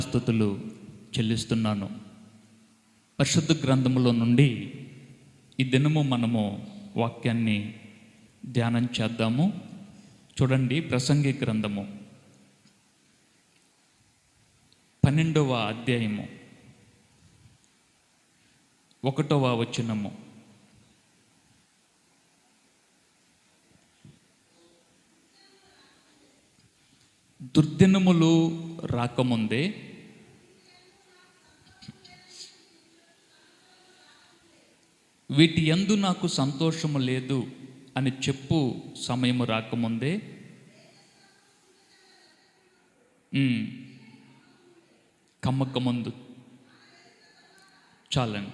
స్తుతులు చెల్లిస్తున్నాను. పరిశుద్ధ గ్రంథములో నుండి ఈ దినము మనము వాక్యాన్ని ధ్యానం చేద్దాము. చూడండి, ప్రసంగి గ్రంథము 12వ అధ్యాయము 1వ వచనము. దుర్దినములు రాకముందే వీటి యందు నాకు సంతోషము లేదు అని చెప్పు సమయము రాకముందే కమ్మకముందు చాలండి.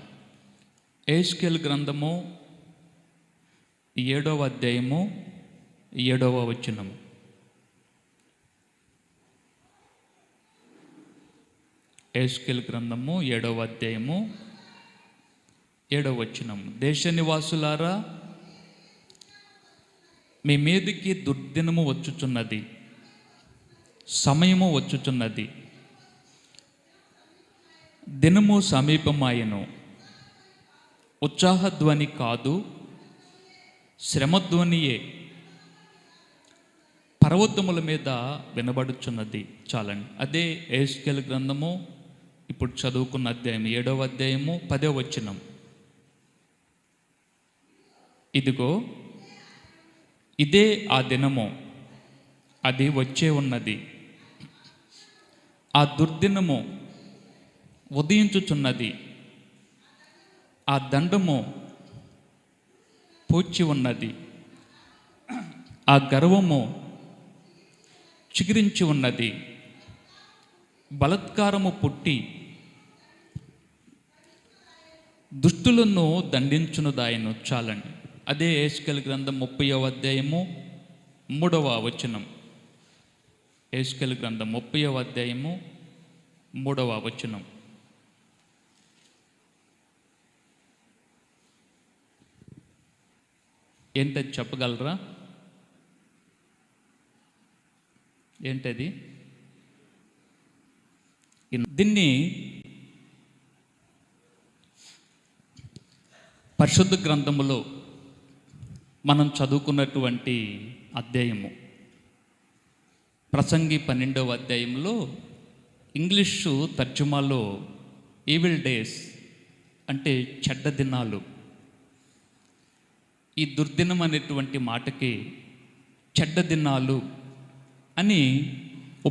యెహెజ్కేలు గ్రంథము 7వ అధ్యాయము 7వ వచనము. యెహెజ్కేలు గ్రంథము 7వ అధ్యాయము 7వ వచనము. దేశ నివాసులారా, మీ మీదికి దుర్దినము వచ్చుచున్నది, సమయము వచ్చుచున్నది, దినము సమీపమాయను. ఉత్సాహధ్వని కాదు, శ్రమధ్వనియే పర్వతముల మీద వినబడుచున్నది. చాలండి. అదే యెహెజ్కేలు గ్రంథము ఇప్పుడు చదువుకున్న అధ్యాయం 7వ అధ్యాయము 10వ వచనం. ఇదిగో ఇదే ఆ దినము, అది వచ్చే ఉన్నది. ఆ దుర్దినము ఉదయించుచున్నది, ఆ దండము పూడ్చి ఉన్నది, ఆ గర్వము చిగురించి ఉన్నది, బలత్కారము పుట్టి దుష్టులను దండించునుదాయను. చాలండి. అదే యెహెజ్కేలు గ్రంథం 30వ అధ్యాయము 3వ వచనం. యెహెజ్కేలు గ్రంథం 30వ అధ్యాయము 3వ వచనం. ఏంటది చెప్పగలరా? ఏంటది? దీన్ని పరిశుద్ధ గ్రంథములో మనం చదువుకున్నటువంటి అధ్యాయము ప్రసంగి 12వ అధ్యాయంలో ఇంగ్లీషు తర్జుమాలో ఈవిల్ డేస్ అంటే చెడ్డ దినాలు. ఈ దుర్దినం అనేటువంటి మాటకి చెడ్డ దినాలు అని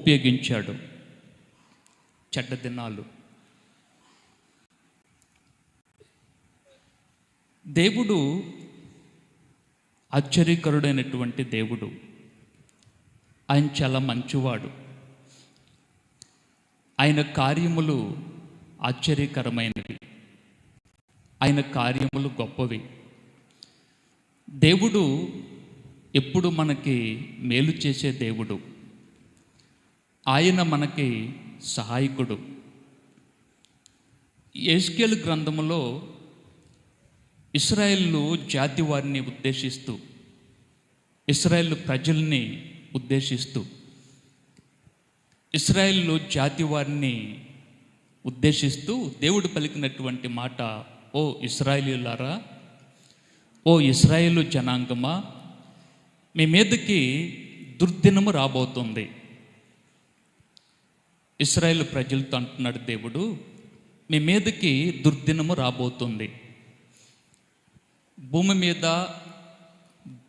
ఉపయోగించాడు. చెడ్డ దినాలు. దేవుడు ఆశ్చర్యకరుడైనటువంటి దేవుడు. ఆయన చాలా మంచివాడు. ఆయన కార్యములు ఆశ్చర్యకరమైనవి. ఆయన కార్యములు గొప్పవి. దేవుడు ఎప్పుడు మనకి మేలు చేసే దేవుడు. ఆయన మనకి సహాయకుడు. యెహెజ్కేలు గ్రంథములో ఇశ్రాయేలు జాతి వారిని ఉద్దేశిస్తూ, ఇశ్రాయేలు ప్రజల్ని ఉద్దేశిస్తూ, ఇశ్రాయేలు జాతి వారిని ఉద్దేశిస్తూ దేవుడు పలికినటువంటి మాట, ఓ ఇశ్రాయేలీయులారా, ఓ ఇశ్రాయేలు జనాంగమా, మీ మీదకి దుర్దినము రాబోతుంది. ఇశ్రాయేలు ప్రజలతో అంటున్నాడు దేవుడు, మీ మీదకి దుర్దినము రాబోతుంది. భూమి మీద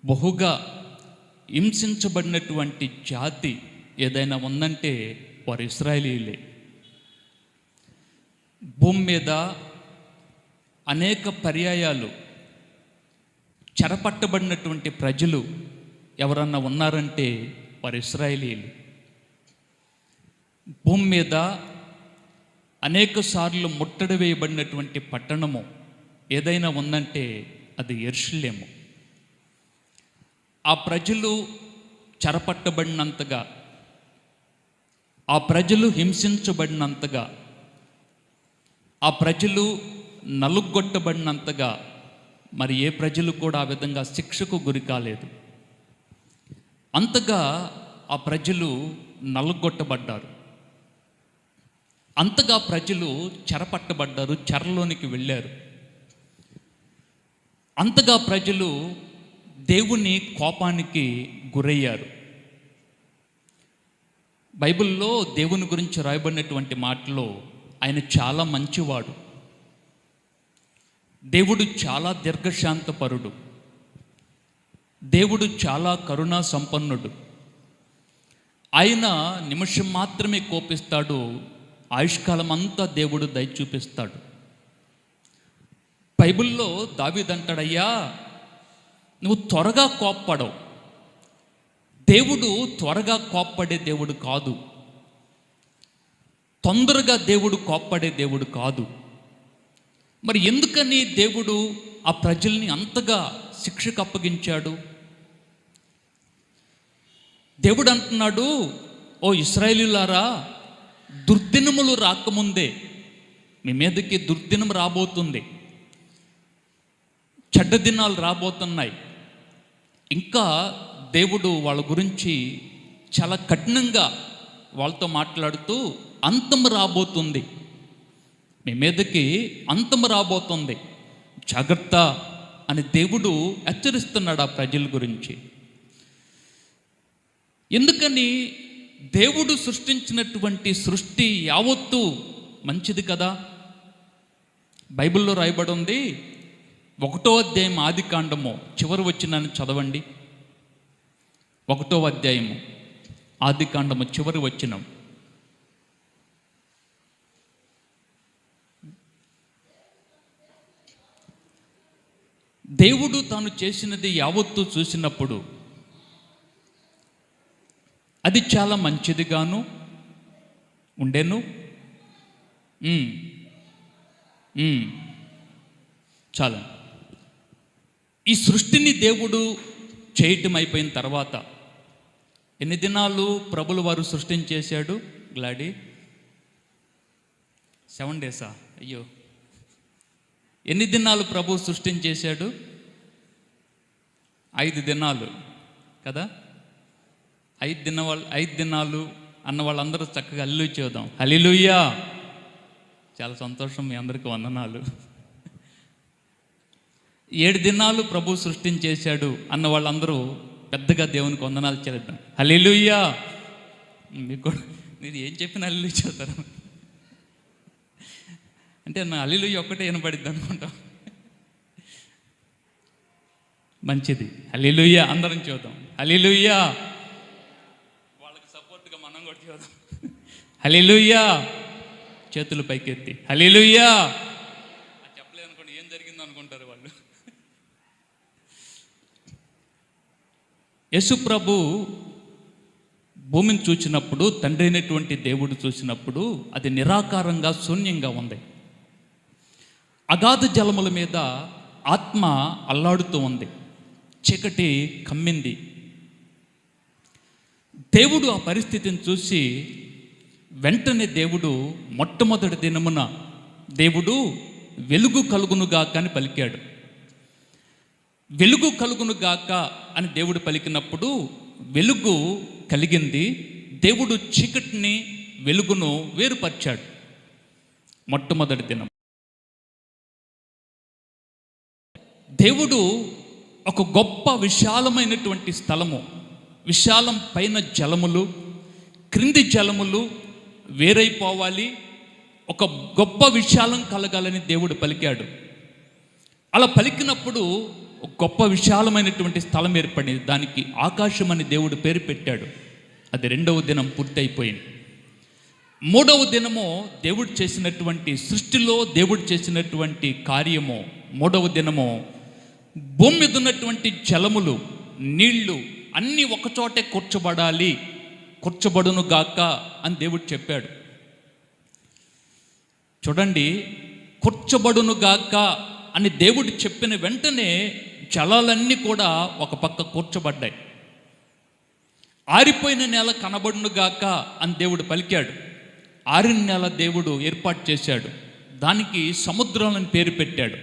బహుగా హింసించబడినటువంటి జాతి ఏదైనా ఉందంటే వారు ఇశ్రాయేలీయులే. భూమి మీద అనేక పర్యాయాలు చెరపట్టబడినటువంటి ప్రజలు ఎవరన్నా ఉన్నారంటే వారు ఇశ్రాయేలీయులు. భూమి మీద అనేక సార్లు ముట్టడి వేయబడినటువంటి పట్టణము ఏదైనా ఉందంటే అది యెరూషలేము. ఆ ప్రజలు చెరపట్టబడినంతగా, ఆ ప్రజలు హింసించబడినంతగా, ఆ ప్రజలు నలుగొట్టబడినంతగా మరి ఏ ప్రజలు కూడా ఆ విధంగా శిక్షకు గురి కాలేదు. అంతగా ఆ ప్రజలు నలుగొట్టబడ్డారు. అంతగా ప్రజలు చెరపట్టబడ్డారు, చెరలోనికి వెళ్ళారు. అంతగా ప్రజలు దేవుని కోపానికి గురయ్యారు. బైబిల్లో దేవుని గురించి రాయబడినటువంటి మాటలో ఆయన చాలా మంచివాడు, దేవుడు చాలా దీర్ఘశాంతపరుడు, దేవుడు చాలా కరుణా సంపన్నుడు. ఆయన నిమిషం మాత్రమే కోపిస్తాడు, ఆయుష్కాలం అంతా దేవుడు దయ చూపిస్తాడు. బైబిల్లో దావీదు అంటాడయ్యా, నువ్వు త్వరగా కోప్పడవు. దేవుడు త్వరగా కోప్పడే దేవుడు కాదు, తొందరగా దేవుడు కోప్పడే దేవుడు కాదు. మరి ఎందుకని దేవుడు ఆ ప్రజల్ని అంతగా శిక్షకు అప్పగించాడు? దేవుడు అంటున్నాడు, ఓ ఇశ్రాయేలీయులారా, దుర్దినములు రాకముందే మీ మీదకి దుర్దినం రాబోతుంది, చెడ్డ దినాలు రాబోతున్నాయి. ఇంకా దేవుడు వాళ్ళ గురించి చాలా కఠినంగా వాళ్ళతో మాట్లాడుతూ అంతం రాబోతుంది, మీ మీదకి అంతం రాబోతుంది, జాగ్రత్త అని దేవుడు హెచ్చరిస్తున్నాడు ఆ ప్రజల గురించి. ఎందుకని? దేవుడు సృష్టించినటువంటి సృష్టి యావత్తు మంచిది కదా. బైబిల్లో రాయబడి ఉంది, 1వ అధ్యాయం ఆదికాండము చివరి వచనాన్ని చదవండి. 1వ అధ్యాయము ఆదికాండము చివరి వచనం. దేవుడు తాను చేసినది యావత్తు చూసినప్పుడు అది చాలా మంచిదిగాను ఉండెను. చాలా ఈ సృష్టిని దేవుడు చేయటం అయిపోయిన తర్వాత ఎన్ని దినాలు ప్రభులు వారు సృష్టించేశాడు? గ్లాడీ 7 డేసా? అయ్యో, ఎన్ని దినాలు ప్రభు సృష్టించేశాడు? 5 దినాలు కదా. 5 దినాలు అన్న వాళ్ళందరూ చక్కగా హల్లెలూయా చేద్దాం. హల్లెలూయా. చాలా సంతోషం, మీ అందరికీ వందనాలు. 7 దినాలు ప్రభు సృష్టించేశాడు అన్న వాళ్ళందరూ పెద్దగా దేవునికి వందనాలు చేద్దాం. హల్లెలూయా. మీకు కూడా మీరు ఏం చెప్పిన హల్లెలూయా చేస్తారు అంటే నా హల్లెలూయా ఒక్కటే వినపడిద్ది అనుకుంటాం. మంచిది, హల్లెలూయా. అందరం చూద్దాం హల్లెలూయా. వాళ్ళకి సపోర్ట్గా మనం కూడా చూద్దాం హల్లెలూయా. చేతులు పైకెత్తి హల్లెలూయా. చెప్పలేదు అనుకోండి, ఏం జరిగిందో అనుకుంటారు వాళ్ళు. యేసు ప్రభు భూమిని చూసినప్పుడు, తండ్రి అయినటువంటి దేవుడు చూసినప్పుడు అది నిరాకారంగా శూన్యంగా ఉంది. అగాధ జలముల మీద ఆత్మ అల్లాడుతూ ఉంది, చీకటి కమ్మింది. దేవుడు ఆ పరిస్థితిని చూసి వెంటనే దేవుడు మొట్టమొదటి దినమున దేవుడు వెలుగు కలుగునుగాక అని పలికాడు. వెలుగు కలుగునుగాక అని దేవుడు పలికినప్పుడు వెలుగు కలిగింది. దేవుడు చీకటిని వెలుగును వేరుపరిచాడు. మొట్టమొదటి దినం దేవుడు ఒక గొప్ప విశాలమైనటువంటి స్థలము, విశాలం పైన జలములు, క్రింది జలములు వేరైపోవాలి, ఒక గొప్ప విశాలం కలగాలని దేవుడు పలికాడు. అలా పలికినప్పుడు ఒక గొప్ప విశాలమైనటువంటి స్థలం ఏర్పడింది. దానికి ఆకాశం అని దేవుడు పేరు పెట్టాడు. అది 2వ దినం పూర్తయిపోయింది. 3వ దినము దేవుడు చేసినటువంటి సృష్టిలో దేవుడు చేసినటువంటి కార్యము. 3వ దినము భూమి మీద ఉన్నటువంటి జలములు, నీళ్లు అన్నీ ఒకచోటే కూర్చబడాలి, కూర్చబడును గాక అని దేవుడు చెప్పాడు. చూడండి, కూర్చబడును గాక అని దేవుడు చెప్పిన వెంటనే జలాలన్నీ కూడా ఒక పక్క కూర్చబడ్డాయి. ఆరిపోయిన నేల కనబడును గాక అని దేవుడు పలికాడు. ఆరిన నేల దేవుడు ఏర్పాటు చేశాడు, దానికి సముద్రాలని పేరు పెట్టాడు.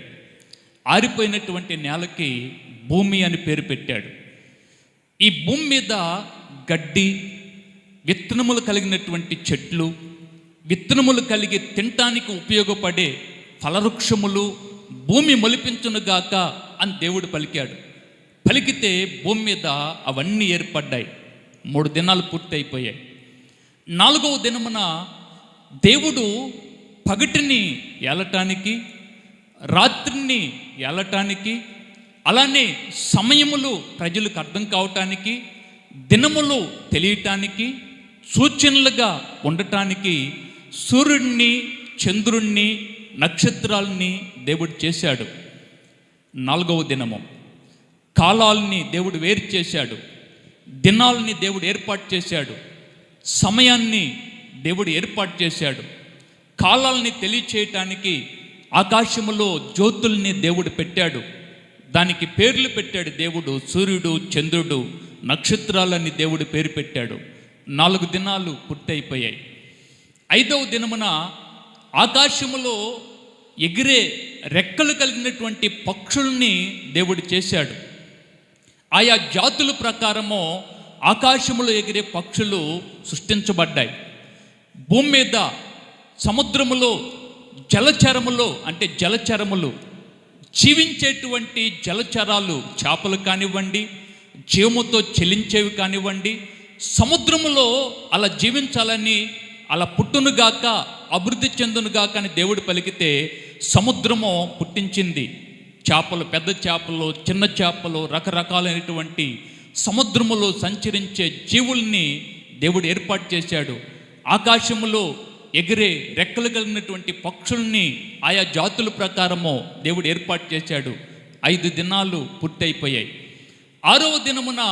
ఆరిపోయినటువంటి నేలకి భూమి అని పేరు పెట్టాడు. ఈ భూమి మీద గడ్డి, విత్తనములు కలిగినటువంటి చెట్లు, విత్తనములు కలిగి తినటానికి ఉపయోగపడే ఫలవృక్షములు భూమి మొలిపించునుగాక అని దేవుడు పలికాడు. పలికితే భూమి మీద అవన్నీ ఏర్పడ్డాయి. 3 దినాలు పూర్తయిపోయాయి. 4వ దినమున దేవుడు పగటిని ఏలటానికి, రాత్రిని ఏలటానికి, అలానే సమయములు ప్రజలకు అర్థం కావటానికి, దినములు తెలియటానికి, సూచనలుగా ఉండటానికి సూర్యుడిని, చంద్రుణ్ణి, నక్షత్రాలని దేవుడు చేశాడు. 4వ దినము కాలాల్ని దేవుడు వేరు చేశాడు. దినాల్ని దేవుడు ఏర్పాటు చేశాడు. సమయాన్ని దేవుడు ఏర్పాటు చేశాడు. కాలాల్ని తెలియచేయటానికి ఆకాశములో జ్యోతుల్ని దేవుడు పెట్టాడు. దానికి పేర్లు పెట్టాడు దేవుడు. సూర్యుడు, చంద్రుడు, నక్షత్రాలని దేవుడు పేరు పెట్టాడు. 4 దినాలు పూర్తయిపోయాయి. 5వ దినమున ఆకాశములో ఎగిరే రెక్కలు కలిగినటువంటి పక్షుల్ని దేవుడు చేశాడు. ఆయా జాతుల ప్రకారము ఆకాశములో ఎగిరే పక్షులు సృష్టించబడ్డాయి. భూమి మీద సముద్రములో జలచరములు అంటే జలచరములు, జీవించేటువంటి జలచరాలు, చేపలు కానివ్వండి, జీవముతో చెలించేవి కానివ్వండి, సముద్రములో అలా జీవించాలని, అలా పుట్టునుగాక, అభివృద్ధి చెందునుగాక అని దేవుడు పలికితే సముద్రము పుట్టించింది. చేపలు, పెద్ద చేపలు, చిన్న చేపలు, రకరకాలైనటువంటి సముద్రములో సంచరించే జీవుల్ని దేవుడు ఏర్పాటు చేశాడు. ఆకాశములో ఎగిరే రెక్కలు కలిగినటువంటి పక్షుల్ని ఆయా జాతుల ప్రకారము దేవుడు ఏర్పాటు చేశాడు. 5 దినాలు పూర్తయిపోయాయి. 6వ దినమున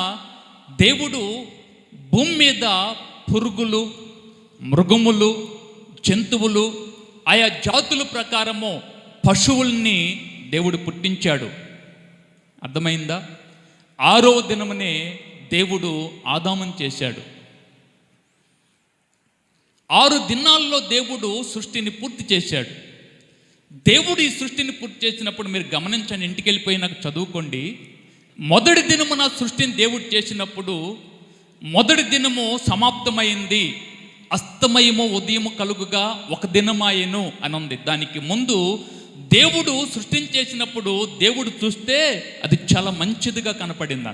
దేవుడు భూమి మీద పురుగులు, మృగములు, జంతువులు, ఆయా జాతుల ప్రకారము పశువుల్ని దేవుడు పుట్టించాడు. అర్థమైందా? 6వ దినమునే దేవుడు ఆదామును చేశాడు. 6 దినాల్లో దేవుడు సృష్టిని పూర్తి చేశాడు. దేవుడు ఈ సృష్టిని పూర్తి చేసినప్పుడు మీరు గమనించండి, ఇంటికి వెళ్ళిపోయినాక చదువుకోండి. మొదటి దినమున సృష్టిని దేవుడు చేసినప్పుడు మొదటి దినము సమాప్తమైంది, అస్తమయము ఉదయము కలుగుగా ఒక దినమాయెను అని ఉంది. దానికి ముందు దేవుడు సృష్టించేసినప్పుడు దేవుడు చూస్తే అది చాలా మంచిదిగా కనపడింది.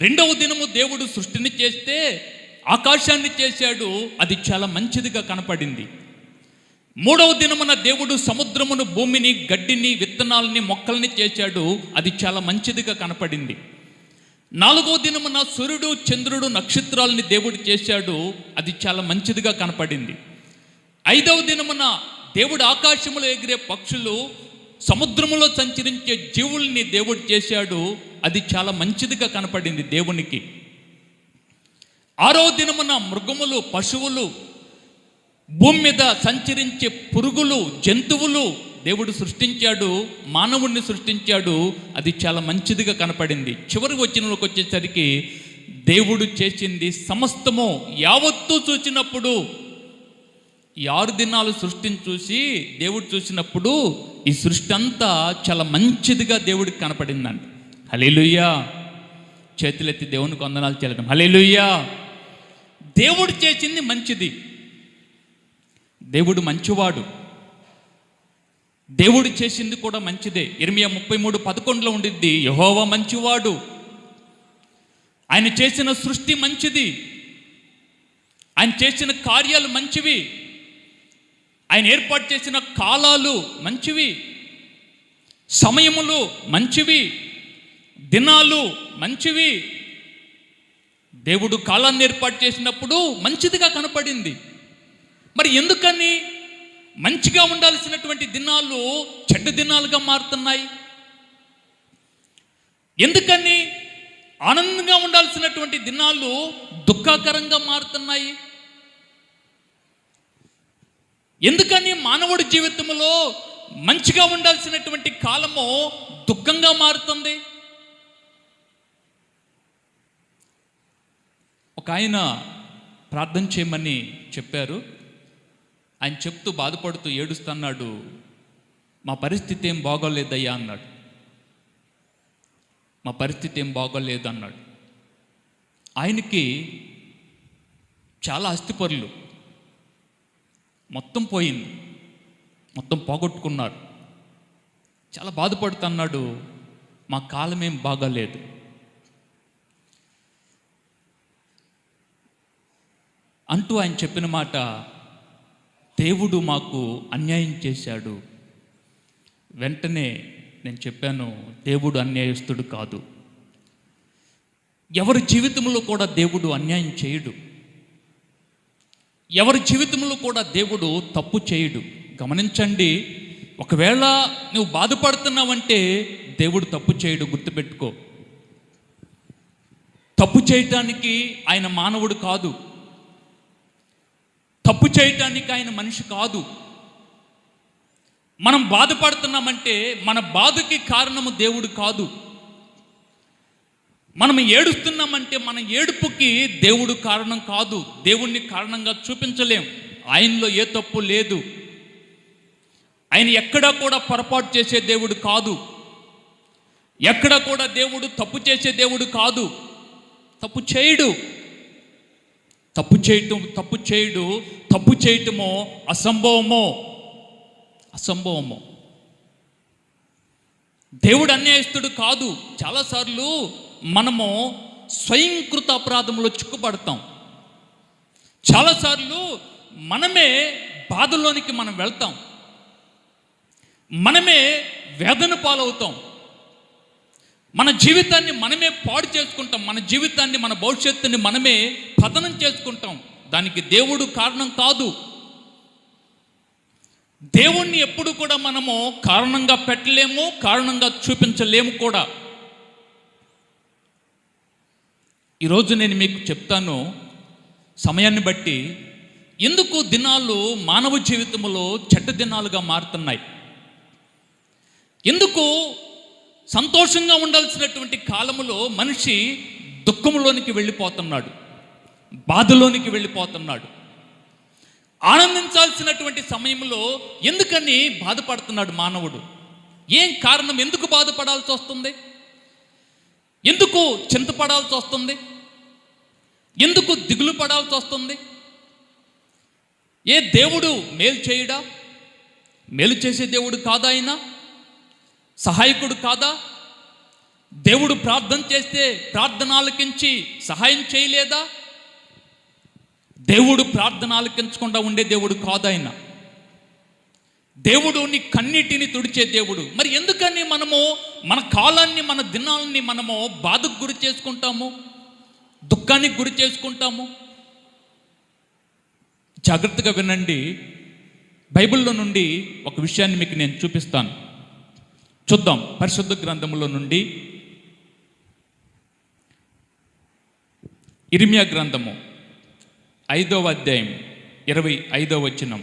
2వ దినము దేవుడు సృష్టిని చేస్తే ఆకాశాన్ని చేశాడు, అది చాలా మంచిదిగా కనపడింది. 3వ దినమున దేవుడు సముద్రమును, భూమిని, గడ్డిని, విత్తనాలని, మొక్కల్ని చేశాడు, అది చాలా మంచిదిగా కనపడింది. 4వ దినమున సూర్యుడు, చంద్రుడు, నక్షత్రాలని దేవుడు చేశాడు, అది చాలా మంచిదిగా కనపడింది. 5వ దినమున దేవుడు ఆకాశములో ఎగిరే పక్షులు, సముద్రములో సంచరించే జీవుల్ని దేవుడు చేశాడు, అది చాలా మంచిదిగా కనపడింది దేవునికి. 6వ దినమున మృగములు, పశువులు, భూమి మీద సంచరించే పురుగులు, జంతువులు దేవుడు సృష్టించాడు, మానవుణ్ణి సృష్టించాడు, అది చాలా మంచిదిగా కనపడింది. చివరికి వచ్చినలోకి వచ్చేసరికి దేవుడు చేసింది సమస్తము యావత్తు చూసినప్పుడు, ఈ 6 దినాలు సృష్టిని చూసి దేవుడు చూసినప్పుడు ఈ సృష్టి అంతా చాలా మంచిదిగా దేవుడికి కనపడిందండి. హల్లెలూయా! చేతులెత్తి దేవునికి వందనాలు చెల్లిద్దాం. హల్లెలూయా! దేవుడు చేసింది మంచిది. దేవుడు మంచివాడు. దేవుడు చేసింది కూడా మంచిదే. ఇర్మియా 33:11 ఉండిద్ది, యెహోవా మంచివాడు, ఆయన చేసిన సృష్టి మంచిది, ఆయన చేసిన కార్యాలు మంచివి, ఆయన ఏర్పాటు చేసిన కాలాలు మంచివి, సమయములు మంచివి, దినాలు మంచివి. దేవుడు కాలాన్ని ఏర్పాటు చేసినప్పుడు మంచిదిగా కనపడింది. మరి ఎందుకని మంచిగా ఉండాల్సినటువంటి దినాలు చెడ్డ దినాలుగా మారుతున్నాయి? ఎందుకని ఆనందంగా ఉండాల్సినటువంటి దినాలు దుఃఖకరంగా మారుతున్నాయి? ఎందుకని మానవుడి జీవితంలో మంచిగా ఉండాల్సినటువంటి కాలము దుఃఖంగా మారుతుంది? ఒక ఆయన ప్రార్థన చేయమని చెప్పారు. ఆయన చెప్తూ బాధపడుతూ ఏడుస్తున్నాడు, మా పరిస్థితి ఏం బాగోలేదయ్యా అన్నాడు. మా పరిస్థితి ఏం బాగోలేదు అన్నాడు. ఆయనకి చాలా ఆస్తిపరులు, మొత్తం పోయింది, మొత్తం పోగొట్టుకున్నారు. చాలా బాధపడుతున్నాడు, మా కాలం ఏం బాగాలేదు. అంటూ ఆయన చెప్పిన మాట, దేవుడు మాకు అన్యాయం చేశాడు. వెంటనే నేను చెప్పాను, దేవుడు అన్యాయస్తుడు కాదు. ఎవరి జీవితంలో కూడా దేవుడు అన్యాయం చేయడు. ఎవరి జీవితంలో కూడా దేవుడు తప్పు చేయడు. గమనించండి, ఒకవేళ నువ్వు బాధపడుతున్నావంటే దేవుడు తప్పు చేయడు, గుర్తుపెట్టుకో. తప్పు చేయటానికి ఆయన మానవుడు కాదు, తప్పు చేయటానికి ఆయన మనిషి కాదు. మనం బాధపడుతున్నామంటే మన బాధకి కారణము దేవుడు కాదు. మనం ఏడుస్తున్నామంటే మన ఏడుపుకి దేవుడు కారణం కాదు. దేవుణ్ణి కారణంగా చూపించలేం. ఆయనలో ఏ తప్పు లేదు. ఆయన ఎక్కడా కూడా పొరపాటు చేసే దేవుడు కాదు. ఎక్కడా కూడా దేవుడు తప్పు చేసే దేవుడు కాదు. తప్పు చేయడు. తప్పు చేయడు. తప్పు చేయటమో అసంభవమో. దేవుడు అన్యాయస్తుడు కాదు. చాలాసార్లు మనము స్వయంకృత అపరాధంలో చిక్కుపడతాం. చాలాసార్లు మనమే బాధలోనికి మనం వెళ్తాం, మనమే వేదన పాలవుతాం, మన జీవితాన్ని మనమే పాడు చేసుకుంటాం, మన జీవితాన్ని, మన భవిష్యత్తుని మనమే పతనం చేసుకుంటాం. దానికి దేవుడు కారణం కాదు. దేవుణ్ణి ఎప్పుడు కూడా మనము కారణంగా పెట్టలేము, కారణంగా చూపించలేము కూడా. ఈరోజు నేను మీకు చెప్తాను, సమయాన్ని బట్టి ఎందుకు దినాలు మానవ జీవితంలో చెడ్డ దినాలుగా మారుతున్నాయి, ఎందుకు సంతోషంగా ఉండాల్సినటువంటి కాలములో మనిషి దుఃఖంలోనికి వెళ్ళిపోతున్నాడు, బాధలోనికి వెళ్ళిపోతున్నాడు. ఆనందించాల్సినటువంటి సమయంలో ఎందుకని బాధపడుతున్నాడు మానవుడు? ఏం కారణం? ఎందుకు బాధపడాల్సి వస్తుంది? ఎందుకు చింతపడాల్సి వస్తుంది? ఎందుకు దిగులు పడాల్సి వస్తుంది? ఏ దేవుడు మేలు చేయడా? మేలు చేసే దేవుడు కాదా? ఆయన సహాయకుడు కాదా? దేవుడు ప్రార్థన చేస్తే ప్రార్థన ఆలకించి సహాయం చేయలేదా? దేవుడు ప్రార్థన ఆలకించకుండా ఉండే దేవుడు కాదు ఆయన. దేవుడు నీ కన్నీటిని తుడిచే దేవుడు. మరి ఎందుకని మనము మన కాలాన్ని, మన దినాలని మనము బాధకు గురి చేసుకుంటాము, దుఃఖానికి గురి చేసుకుంటాము? జాగ్రత్తగా వినండి. బైబిల్లో నుండి ఒక విషయాన్ని మీకు నేను చూపిస్తాను. చూద్దాం. పరిశుద్ధ గ్రంథములో నుండి ఇర్మియా గ్రంథము 5వ అధ్యాయం 25వ వచనం.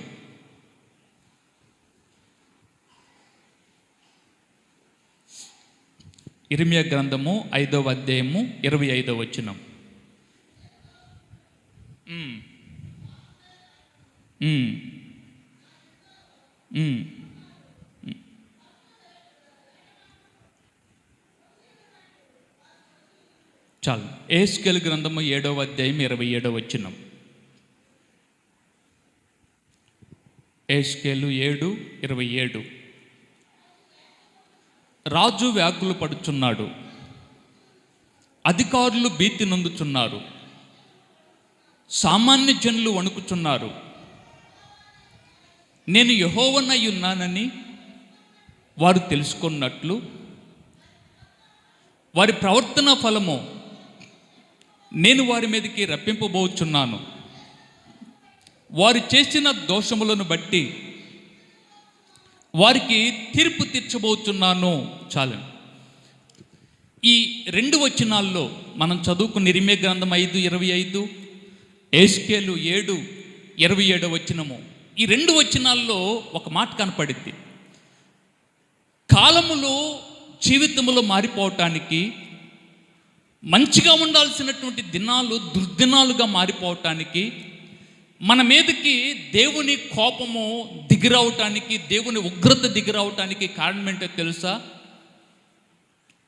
ఇర్మియా గ్రంథము 5వ అధ్యాయము 25వ వచనం. చాలు. యెహెజ్కేలు గ్రంథము 7వ అధ్యాయం 27వ వచనం. యెహెజ్కేలు 7:27. రాజు వ్యాకులు పడుచున్నాడు, అధికారులు భీతి నొందుచున్నారు, సామాన్య జనులు వణుకుచున్నారు. నేను యెహోవానై ఉన్నానని వారు తెలుసుకున్నట్లు వారి ప్రవర్తన ఫలము నేను వారి మీదకి రప్పింపబోచున్నాను. వారు చేసిన దోషములను బట్టి వారికి తీర్పు తీర్చబోచున్నాను. చాలండి. ఈ 2 వచనాల్లో మనం చదువుకున్న ఇర్మియా గ్రంథం 5:25, యెహెజ్కేలు 7:27 వచనము, ఈ 2 వచనాల్లో ఒక మాట కనపడింది. కాలములు జీవితములో మారిపోవటానికి, మంచిగా ఉండాల్సినటువంటి దినాలు దుర్దినాలుగా మారిపోవటానికి, మన మీదకి దేవుని కోపము దిగిరావటానికి, దేవుని ఉగ్రత దిగిరావటానికి కారణం ఏంటో తెలుసా?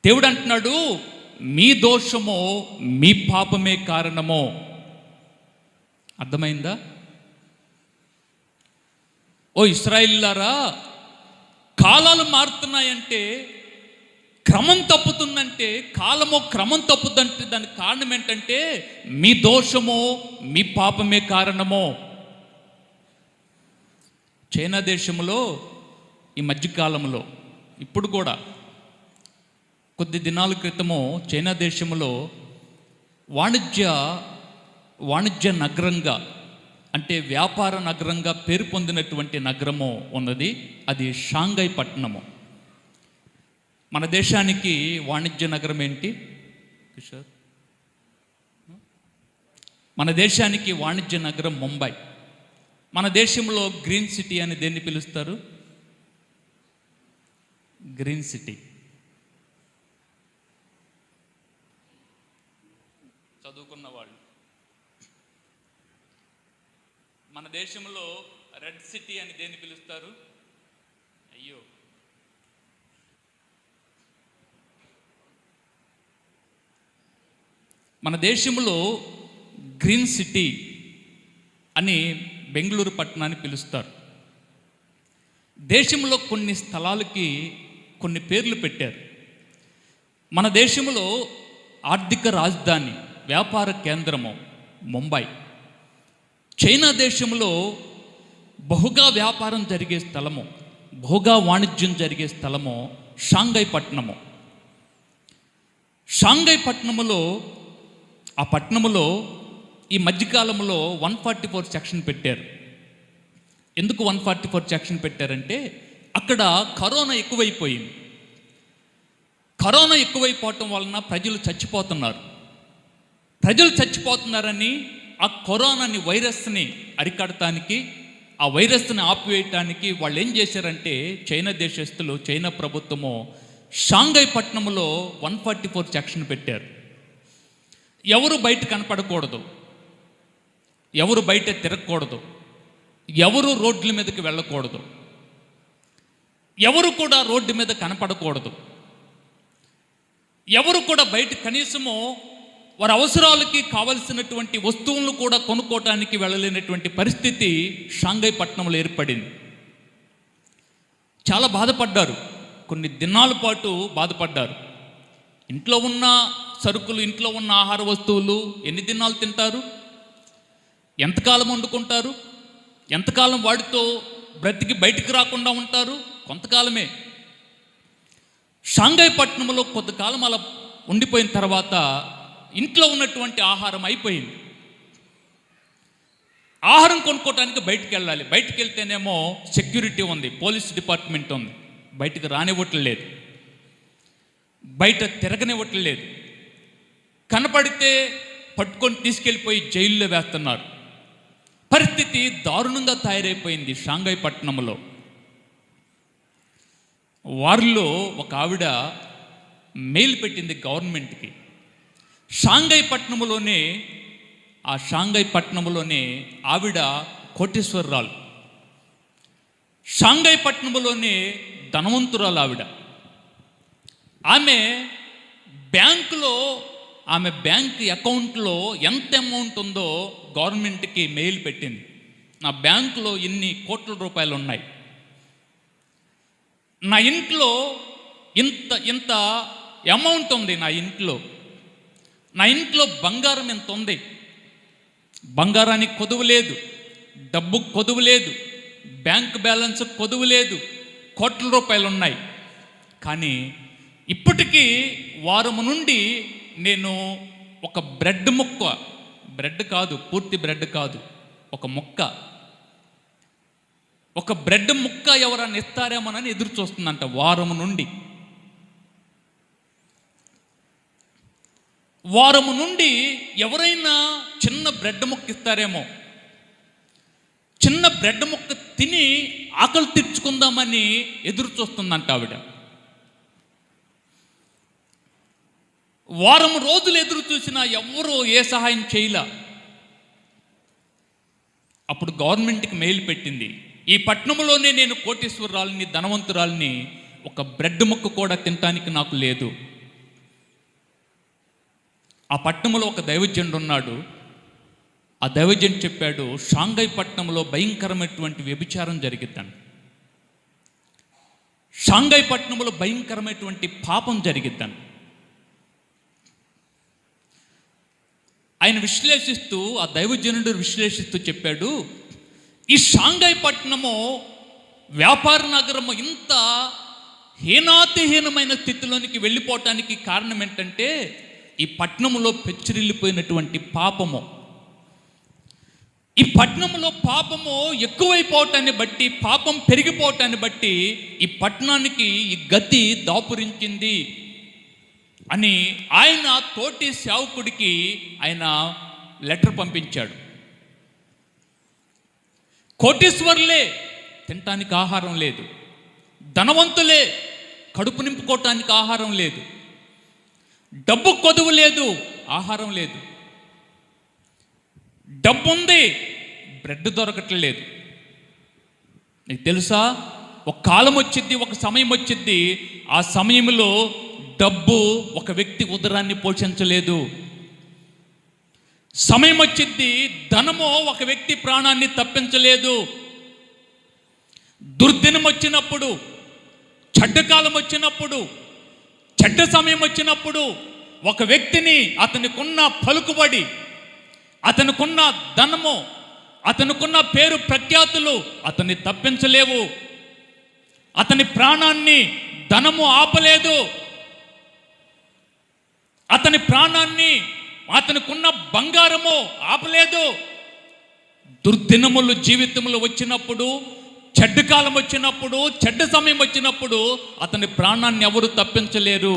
దేవుడు అంటున్నాడు, మీ దోషమో మీ పాపమే కారణమో. అర్థమైందా? ఓ ఇశ్రాయేలీయులారా, కాలాలు మారుతున్నాయంటే, క్రమం తప్పుతుందంటే, కాలము క్రమం తప్పుతుందంటే దానికి కారణం ఏంటంటే మీ దోషమో మీ పాపమే కారణమో. చైనా దేశంలో ఈ మధ్యకాలంలో, ఇప్పుడు కూడా కొద్ది దినాల క్రితము చైనా దేశంలో వాణిజ్య నగరంగా, అంటే వ్యాపార నగరంగా పేరు పొందినటువంటి నగరము ఉన్నది. అది షాంఘై పట్టణము. మన దేశానికి వాణిజ్య నగరం ఏంటి కిషోర్? మన దేశానికి వాణిజ్య నగరం ముంబై. మన దేశంలో గ్రీన్ సిటీ అని దేన్ని పిలుస్తారు? Green city. చదువుకున్న వాళ్ళు. మన దేశంలో రెడ్ సిటీ అని దేన్ని పిలుస్తారు? అయ్యో, మన దేశంలో గ్రీన్ సిటీ అని బెంగళూరు పట్టణాన్ని పిలుస్తారు. దేశంలో కొన్ని స్థలాలకి కొన్ని పేర్లు పెట్టారు. మన దేశంలో ఆర్థిక రాజధాని, వ్యాపార కేంద్రము ముంబై. చైనా దేశంలో బహుగా వ్యాపారం జరిగే స్థలము, బహుగా వాణిజ్యం జరిగే స్థలము షాంఘై పట్టణము. షాంఘై పట్టణములో, ఆ పట్టణములో ఈ మధ్యకాలంలో 144 సెక్షన్ పెట్టారు. ఎందుకు 144 సెక్షన్ పెట్టారంటే అక్కడ కరోనా ఎక్కువైపోయింది. కరోనా ఎక్కువైపోవటం వలన ప్రజలు చచ్చిపోతున్నారు. ప్రజలు చచ్చిపోతున్నారని ఆ కరోనాని, వైరస్ని అరికడటానికి, ఆ వైరస్ని ఆపివేయటానికి వాళ్ళు ఏం చేశారంటే, చైనా దేశస్తులు, చైనా ప్రభుత్వము షాంఘై పట్టణంలో 144 సెక్షన్ పెట్టారు. ఎవరు బయట కనపడకూడదు, ఎవరు బయట తిరగకూడదు, ఎవరు రోడ్ల మీదకి వెళ్ళకూడదు, ఎవరు కూడా రోడ్డు మీద కనపడకూడదు, ఎవరు కూడా బయట కనీసము వారి అవసరాలకి కావలసినటువంటి వస్తువులను కూడా కొనుక్కోవటానికి వెళ్ళలేనటువంటి పరిస్థితి షాంఘై పట్టణంలో ఏర్పడింది. చాలా బాధపడ్డారు. కొన్ని దినాల పాటు బాధపడ్డారు. ఇంట్లో ఉన్న సరుకులు, ఇంట్లో ఉన్న ఆహార వస్తువులు ఎన్ని దినాలు తింటారు? ఎంతకాలం వండుకుంటారు? ఎంతకాలం వాటితో బ్రతికి బయటికి రాకుండా ఉంటారు? కొంతకాలమే. షాంఘై పట్టణంలో కొంతకాలం అలా ఉండిపోయిన తర్వాత ఇంట్లో ఉన్నటువంటి ఆహారం అయిపోయింది. ఆహారం కొనుక్కోవటానికి బయటికి వెళ్ళాలి. బయటికి వెళ్తేనేమో సెక్యూరిటీ ఉంది, పోలీస్ డిపార్ట్మెంట్ ఉంది, బయటికి రానివ్వట్లేదు, బయట తిరగనివ్వట్లేదు. కనపడితే పట్టుకొని తీసుకెళ్ళిపోయి జైల్లో వేస్తున్నారు. పరిస్థితి దారుణంగా తయారైపోయింది షాంఘై పట్టణంలో. వారిలో ఒక ఆవిడ మెయిల్ పెట్టింది గవర్నమెంట్కి. షాంఘై పట్టణంలోనే ఆవిడ కోటేశ్వరరాలు, షాంఘై పట్టణంలోనే ధనవంతురాలు ఆవిడ. ఆమె బ్యాంకులో, ఆమె బ్యాంక్ అకౌంట్లో ఎంత అమౌంట్ ఉందో గవర్నమెంట్కి మెయిల్ పెట్టింది. నా బ్యాంకులో ఇన్ని కోట్ల రూపాయలు ఉన్నాయి, నా ఇంట్లో ఇంత అమౌంట్ ఉంది, నా ఇంట్లో బంగారం ఎంత ఉంది, బంగారానికి కొదువు లేదు, డబ్బుకు కొదువు లేదు, బ్యాంక్ బ్యాలెన్స్ కొదువు లేదు, కోట్ల రూపాయలు ఉన్నాయి. కానీ ఇప్పటికీ వారం నుండి నేను ఒక బ్రెడ్ ముక్క, బ్రెడ్ కాదు, పూర్తి బ్రెడ్ కాదు, ఒక బ్రెడ్ ముక్క ఎవరన్నా ఇస్తారేమోనని ఎదురు చూస్తుందంట వారం నుండి. వారము నుండి ఎవరైనా చిన్న బ్రెడ్ ముక్క ఇస్తారేమో, చిన్న బ్రెడ్ ముక్క తిని ఆకలి తీర్చుకుందామని ఎదురు చూస్తుందంట ఆవిడ. వారం రోజులు ఎదురు చూసినా ఎవరూ ఏ సహాయం చేయలే. అప్పుడు గవర్నమెంట్కి మెయిల్ పెట్టింది, ఈ పట్టణంలోనే నేను కోటేశ్వరరాలని, ధనవంతురాలని, ఒక బ్రెడ్ ముక్క కూడా తినటానికి నాకు లేదు. ఆ పట్టణంలో ఒక దైవజనుడు ఉన్నాడు. ఆ దైవజన్ చెప్పాడు, షాంఘై పట్టణంలో భయంకరమైనటువంటి వ్యభిచారం జరిగిద్దాను, షాంఘై పట్టణంలో భయంకరమైనటువంటి పాపం జరిగిద్దాను. ఆయన విశ్లేషిస్తూ, ఆ దైవజనుడు విశ్లేషిస్తూ చెప్పాడు, ఈ షాంఘై పట్టణము వ్యాపార నగరము ఇంత హీనాతిహీనమైన స్థితిలోనికి వెళ్ళిపోవటానికి కారణం ఏంటంటే ఈ పట్టణంలో పెచ్చిరిల్లిపోయినటువంటి పాపము. ఈ పట్టణంలో పాపము ఎక్కువైపోవటాన్ని బట్టి, పాపం పెరిగిపోవటాన్ని బట్టి ఈ పట్టణానికి ఈ గతి దాపురించింది అని ఆయన తోటి సేవకుడికి ఆయన లెటర్ పంపించాడు. కోటీశ్వరులే తినటానికి ఆహారం లేదు, ధనవంతులే కడుపు నింపుకోవటానికి ఆహారం లేదు, డబ్బు కొదువు లేదు, ఆహారం లేదు, డబ్బు ఉంది, బ్రెడ్ దొరకట్లేదు. నీకు తెలుసా, ఒక కాలం వచ్చిద్ది, ఒక సమయం వచ్చిద్ది, ఆ సమయంలో డబ్బు ఒక వ్యక్తి ఉదరాన్ని పోషించలేదు. సమయం వచ్చిద్ది, ధనము ఒక వ్యక్తి ప్రాణాన్ని తప్పించలేదు. దుర్దినం వచ్చినప్పుడు, చెడ్డకాలం వచ్చినప్పుడు, చెడ్డ సమయం వచ్చినప్పుడు ఒక వ్యక్తిని అతనికున్న పలుకుబడి, అతనికున్న ధనము, అతనికున్న పేరు ప్రఖ్యాతులు అతన్ని తప్పించలేవు. అతని ప్రాణాన్ని ధనము ఆపలేదు, అతని ప్రాణాన్ని అతనికున్న బంగారము ఆపలేదు. దుర్దినములు జీవితంలో వచ్చినప్పుడు, చెడ్డ కాలం వచ్చినప్పుడు, చెడ్డ సమయం వచ్చినప్పుడు అతని ప్రాణాన్ని ఎవరు తప్పించలేరు.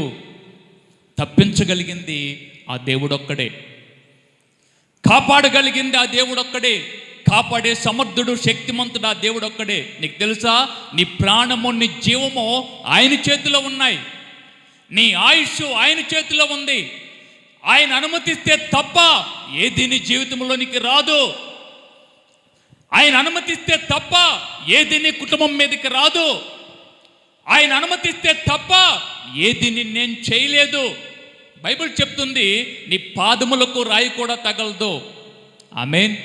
తప్పించగలిగింది ఆ దేవుడొక్కడే, కాపాడగలిగింది ఆ దేవుడొక్కడే, కాపాడే సమర్థుడు, శక్తిమంతుడు ఆ దేవుడొక్కడే. నీకు తెలుసా, నీ ప్రాణము, నీ జీవము ఆయన చేతిలో ఉన్నాయి, నీ ఆయుష్ ఆయన చేతిలో ఉంది. ఆయన అనుమతిస్తే తప్ప ఏది నీ జీవితంలోనికి రాదు. ఆయన అనుమతిస్తే తప్ప ఏది నీ కుటుంబం మీదకి రాదు. ఆయన అనుమతిస్తే తప్ప ఏది నేను చేయలేదు. బైబిల్ చెప్తుంది, నీ పాదములకు రాయి కూడా తగలదు. ఆమేన్.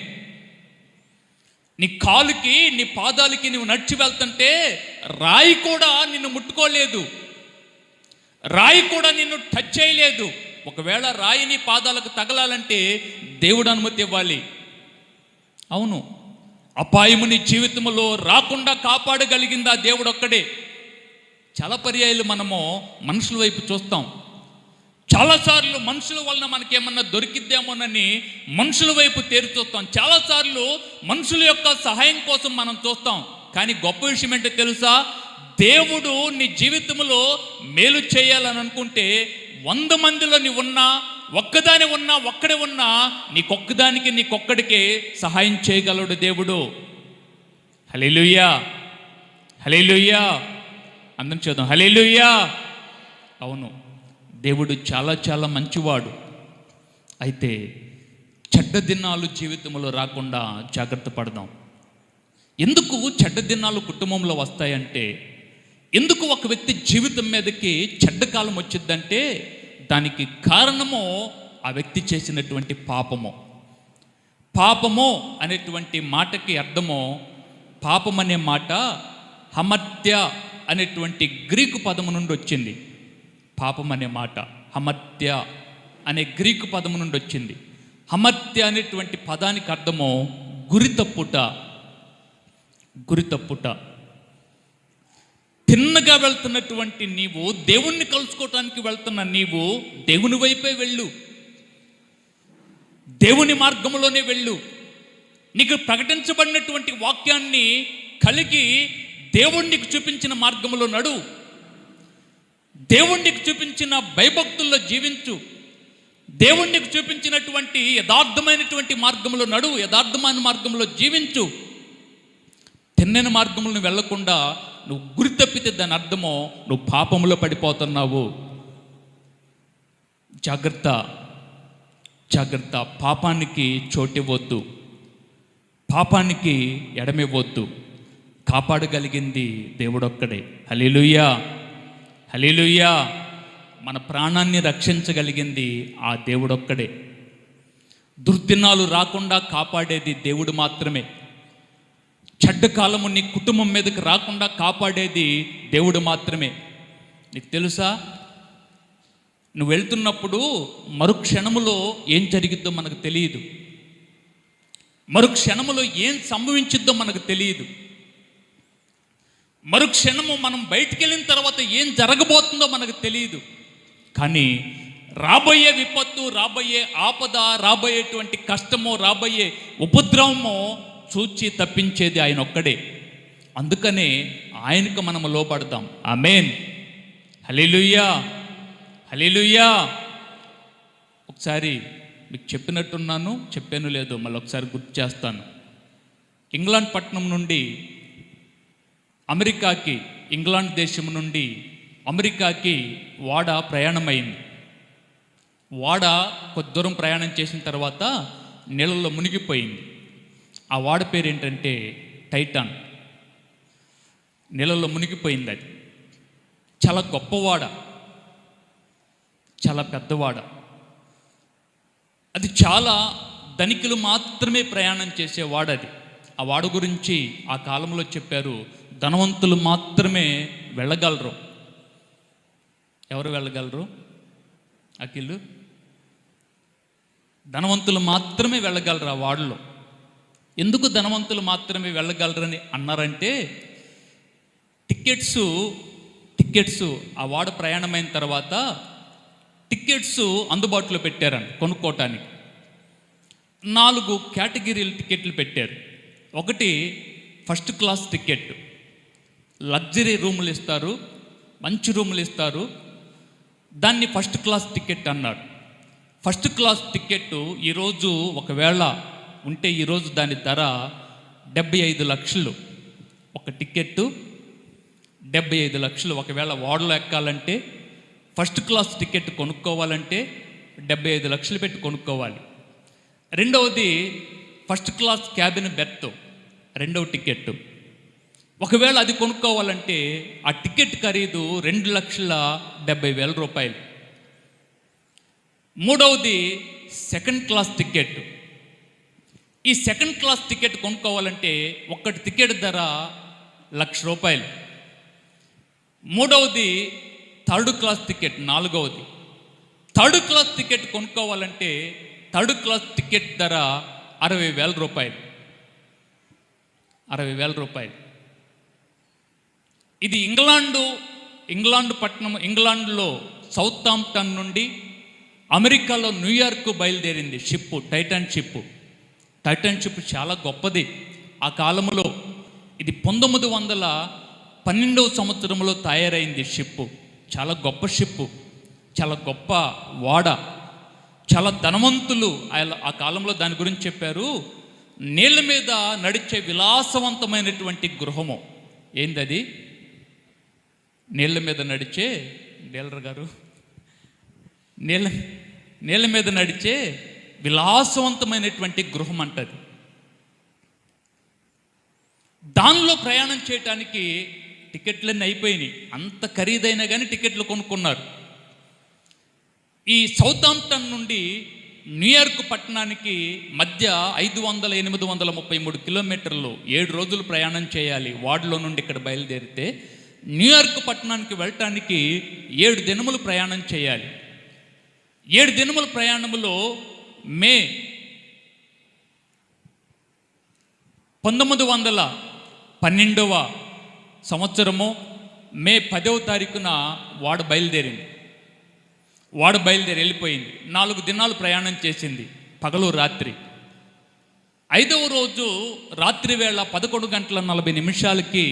నీ కాలుకి, నీ పాదాలకి నువ్వు నడిచి వెళ్తుంటే రాయి కూడా నిన్ను ముట్టుకోలేదు, రాయి కూడా నిన్ను టచ్ చేయలేదు. ఒకవేళ రాయి నీ పాదాలకు తగలాలంటే దేవుడు అనుమతి ఇవ్వాలి. అవును, అపాయము నీ జీవితంలో రాకుండా కాపాడగలిగింది ఆ దేవుడు ఒక్కడే. చాలా పర్యాయాలు మనము మనుషుల వైపు చూస్తాం, చాలాసార్లు మనుషుల వలన మనకేమన్నా దొరికిద్దామోనని మనుషుల వైపు తేరి చూస్తాం, చాలాసార్లు మనుషుల యొక్క సహాయం కోసం మనం చూస్తాం. కానీ గొప్ప విషయం ఏంటో తెలుసా, దేవుడు నీ జీవితంలో మేలు చేయాలని అనుకుంటే 100 మందిలో నీ ఉన్నా, ఒక్కదాని ఉన్నా, ఒక్కడే ఉన్నా, నీకొక్కదానికి, నీకొక్కడికే సహాయం చేయగలడు దేవుడు. హల్లెలూయా, హల్లెలూయా. అందరం చూద్దాం, హల్లెలూయా. అవును, దేవుడు చాలా చాలా మంచివాడు. అయితే చెడ్డ దినాలు జీవితంలో రాకుండా జాగ్రత్త పడదాం. ఎందుకు చెడ్డ దినాలు కుటుంబంలో వస్తాయంటే, ఎందుకు ఒక వ్యక్తి జీవితం మీదకి చెడ్డ కాలం వచ్చిందంటే దానికి కారణము ఆ వ్యక్తి చేసినటువంటి పాపము. పాపము అనేటువంటి మాటకి అర్థము, పాపం అనే మాట హమత్య అనేటువంటి గ్రీకు పదము నుండి వచ్చింది. పాపం అనే మాట హమత్య అనే గ్రీకు పదము నుండి వచ్చింది. హమత్య అనేటువంటి పదానికి అర్థము గురి తప్పుట, గురి తప్పుట. తిన్నగా వెళ్తున్నటువంటి నీవు, దేవుణ్ణి కలుసుకోవటానికి వెళ్తున్న నీవు దేవుని వైపే వెళ్ళు, దేవుని మార్గంలోనే వెళ్ళు. నీకు ప్రకటించబడినటువంటి వాక్యాన్ని కలిగి దేవుణ్ణికి చూపించిన మార్గంలో నడు, దేవుణ్ణికి చూపించిన భయభక్తుల్లో జీవించు, దేవుణ్ణికి చూపించినటువంటి యథార్థమైనటువంటి మార్గంలో నడు, యథార్థమైన మార్గంలో జీవించు. తిన్నని మార్గంలో వెళ్లకుండా నువ్వు గురి తప్పితే దాని అర్థమో నువ్వు పాపంలో పడిపోతున్నావు. జాగ్రత్త, జాగ్రత్త. పాపానికి చోటివ్వద్దు, పాపానికి ఎడమివ్వద్దు. కాపాడగలిగింది దేవుడొక్కడే. హల్లెలూయా, హల్లెలూయా. మన ప్రాణాన్ని రక్షించగలిగింది ఆ దేవుడొక్కడే. దుర్దినాలు రాకుండా కాపాడేది దేవుడు మాత్రమే. చెడ్డ కాలము నీ కుటుంబం మీదకి రాకుండా కాపాడేది దేవుడు మాత్రమే. నీకు తెలుసా, నువ్వు వెళ్తున్నప్పుడు మరుక్షణములో ఏం జరిగిద్దో మనకు తెలియదు. మరుక్షణములో ఏం సంభవించిద్దో మనకు తెలియదు. మరుక్షణము మనం బయటికి వెళ్ళిన తర్వాత ఏం జరగబోతుందో మనకు తెలియదు. కానీ రాబోయే విపత్తు, రాబోయే ఆపద, రాబోయేటువంటి కష్టమో, రాబోయే ఉపద్రవమో చూచి తప్పించేది ఆయన ఒక్కడే. అందుకనే ఆయనకు మనము లోబడదాం. ఆమేన్. హల్లెలూయా, హల్లెలూయా. ఒకసారి మీకు చెప్పినట్టున్నాను, చెప్పాను లేదో మళ్ళీ ఒకసారి గుర్తు చేస్తాను. ఇంగ్లాండ్ పట్టణం నుండి అమెరికాకి, ఇంగ్లాండ్ దేశం నుండి అమెరికాకి వాడ ప్రయాణమైంది. వాడ కొద్ది దూరం ప్రయాణం చేసిన తర్వాత నీళ్ళల్లో మునిగిపోయింది. ఆ వాడ పేరు ఏంటంటే టైటాన్. నీళ్ళల్లో మునిగిపోయింది. అది చాలా గొప్పవాడ, చాలా పెద్దవాడ. అది చాలా ధనికులు మాత్రమే ప్రయాణం చేసేవాడ. అది ఆ వాడ గురించి ఆ కాలంలో చెప్పారు, ధనవంతులు మాత్రమే వెళ్ళగలరు. ఎవరు వెళ్ళగలరు అఖిలు? ధనవంతులు మాత్రమే వెళ్ళగలరు ఆ వాడలో. ఎందుకు ధనవంతులు మాత్రమే వెళ్ళగలరని అన్నారంటే, టికెట్స్ ఆ వాడ ప్రయాణమైన తర్వాత టికెట్స్ అందుబాటులో పెట్టారంట కొనుక్కోవటానికి. 4 కేటగిరీల టికెట్లు పెట్టారు. ఒకటి ఫస్ట్ క్లాస్ టికెట్, లగ్జరీ రూములు ఇస్తారు, మంచి రూములు ఇస్తారు, దాన్ని ఫస్ట్ క్లాస్ టికెట్ అన్నారు. ఫస్ట్ క్లాస్ టికెట్ ఈరోజు ఒకవేళ ఉంటే ఈరోజు దాని ధర 75 లక్షలు. ఒక టికెట్టు 75 లక్షలు. ఒకవేళ వాడలో ఎక్కాలంటే ఫస్ట్ క్లాస్ టికెట్ కొనుక్కోవాలంటే 75 లక్షలు పెట్టి కొనుక్కోవాలి. రెండవది ఫస్ట్ క్లాస్ క్యాబిన్ బెర్త్, రెండవ టికెట్. ఒకవేళ అది కొనుక్కోవాలంటే ఆ టికెట్ ఖరీదు 2,70,000 రూపాయలు. మూడవది సెకండ్ క్లాస్ టికెట్. ఈ సెకండ్ క్లాస్ టికెట్ కొనుక్కోవాలంటే ఒక్కటి టికెట్ ధర 1,00,000 రూపాయలు. మూడవది థర్డ్ క్లాస్ టికెట్, నాలుగవది. థర్డ్ క్లాస్ టికెట్ కొనుక్కోవాలంటే థర్డ్ క్లాస్ టికెట్ ధర 60,000 రూపాయలు. 60,000 రూపాయలు. ఇది ఇంగ్లాండ్ పట్టణం, ఇంగ్లాండ్లో సౌతాంప్టన్ నుండి అమెరికాలో న్యూయార్క్ బయలుదేరింది ship, Titan ship. Titan ship చాలా గొప్పది. ఆ కాలంలో ఇది 1912వ సంవత్సరంలో తయారైంది షిప్. చాలా గొప్ప షిప్, చాలా గొప్ప వాడ, చాలా ధనవంతులు ఆ కాలంలో దాని గురించి చెప్పారు. నీళ్ళ మీద నడిచే విలాసవంతమైనటువంటి గృహము. ఏందది? నీళ్ళ మీద నడిచే, డీలర్ గారు, నీళ్ళ మీద నడిచే విలాసవంతమైనటువంటి గృహం అంటది. దానిలో ప్రయాణం చేయటానికి టికెట్లన్నీ అయిపోయినాయి. అంత ఖరీదైనా కానీ టికెట్లు కొనుక్కున్నారు. ఈ సౌతాంప్టన్ నుండి న్యూయార్క్ పట్టణానికి మధ్య 833 కిలోమీటర్లు, 7 రోజులు ప్రయాణం చేయాలి. వార్డులో నుండి ఇక్కడ బయలుదేరితే న్యూయార్క్ పట్టణానికి వెళ్ళటానికి 7 దినములు ప్రయాణం చేయాలి. 7 దినముల ప్రయాణములో మే 1912వ సంవత్సరము మే 10వ తారీఖున వాడ బయలుదేరి వెళ్ళిపోయింది. 4 దినాలు ప్రయాణం చేసింది, పగలు రాత్రి. 5వ రోజు రాత్రి వేళ 11:40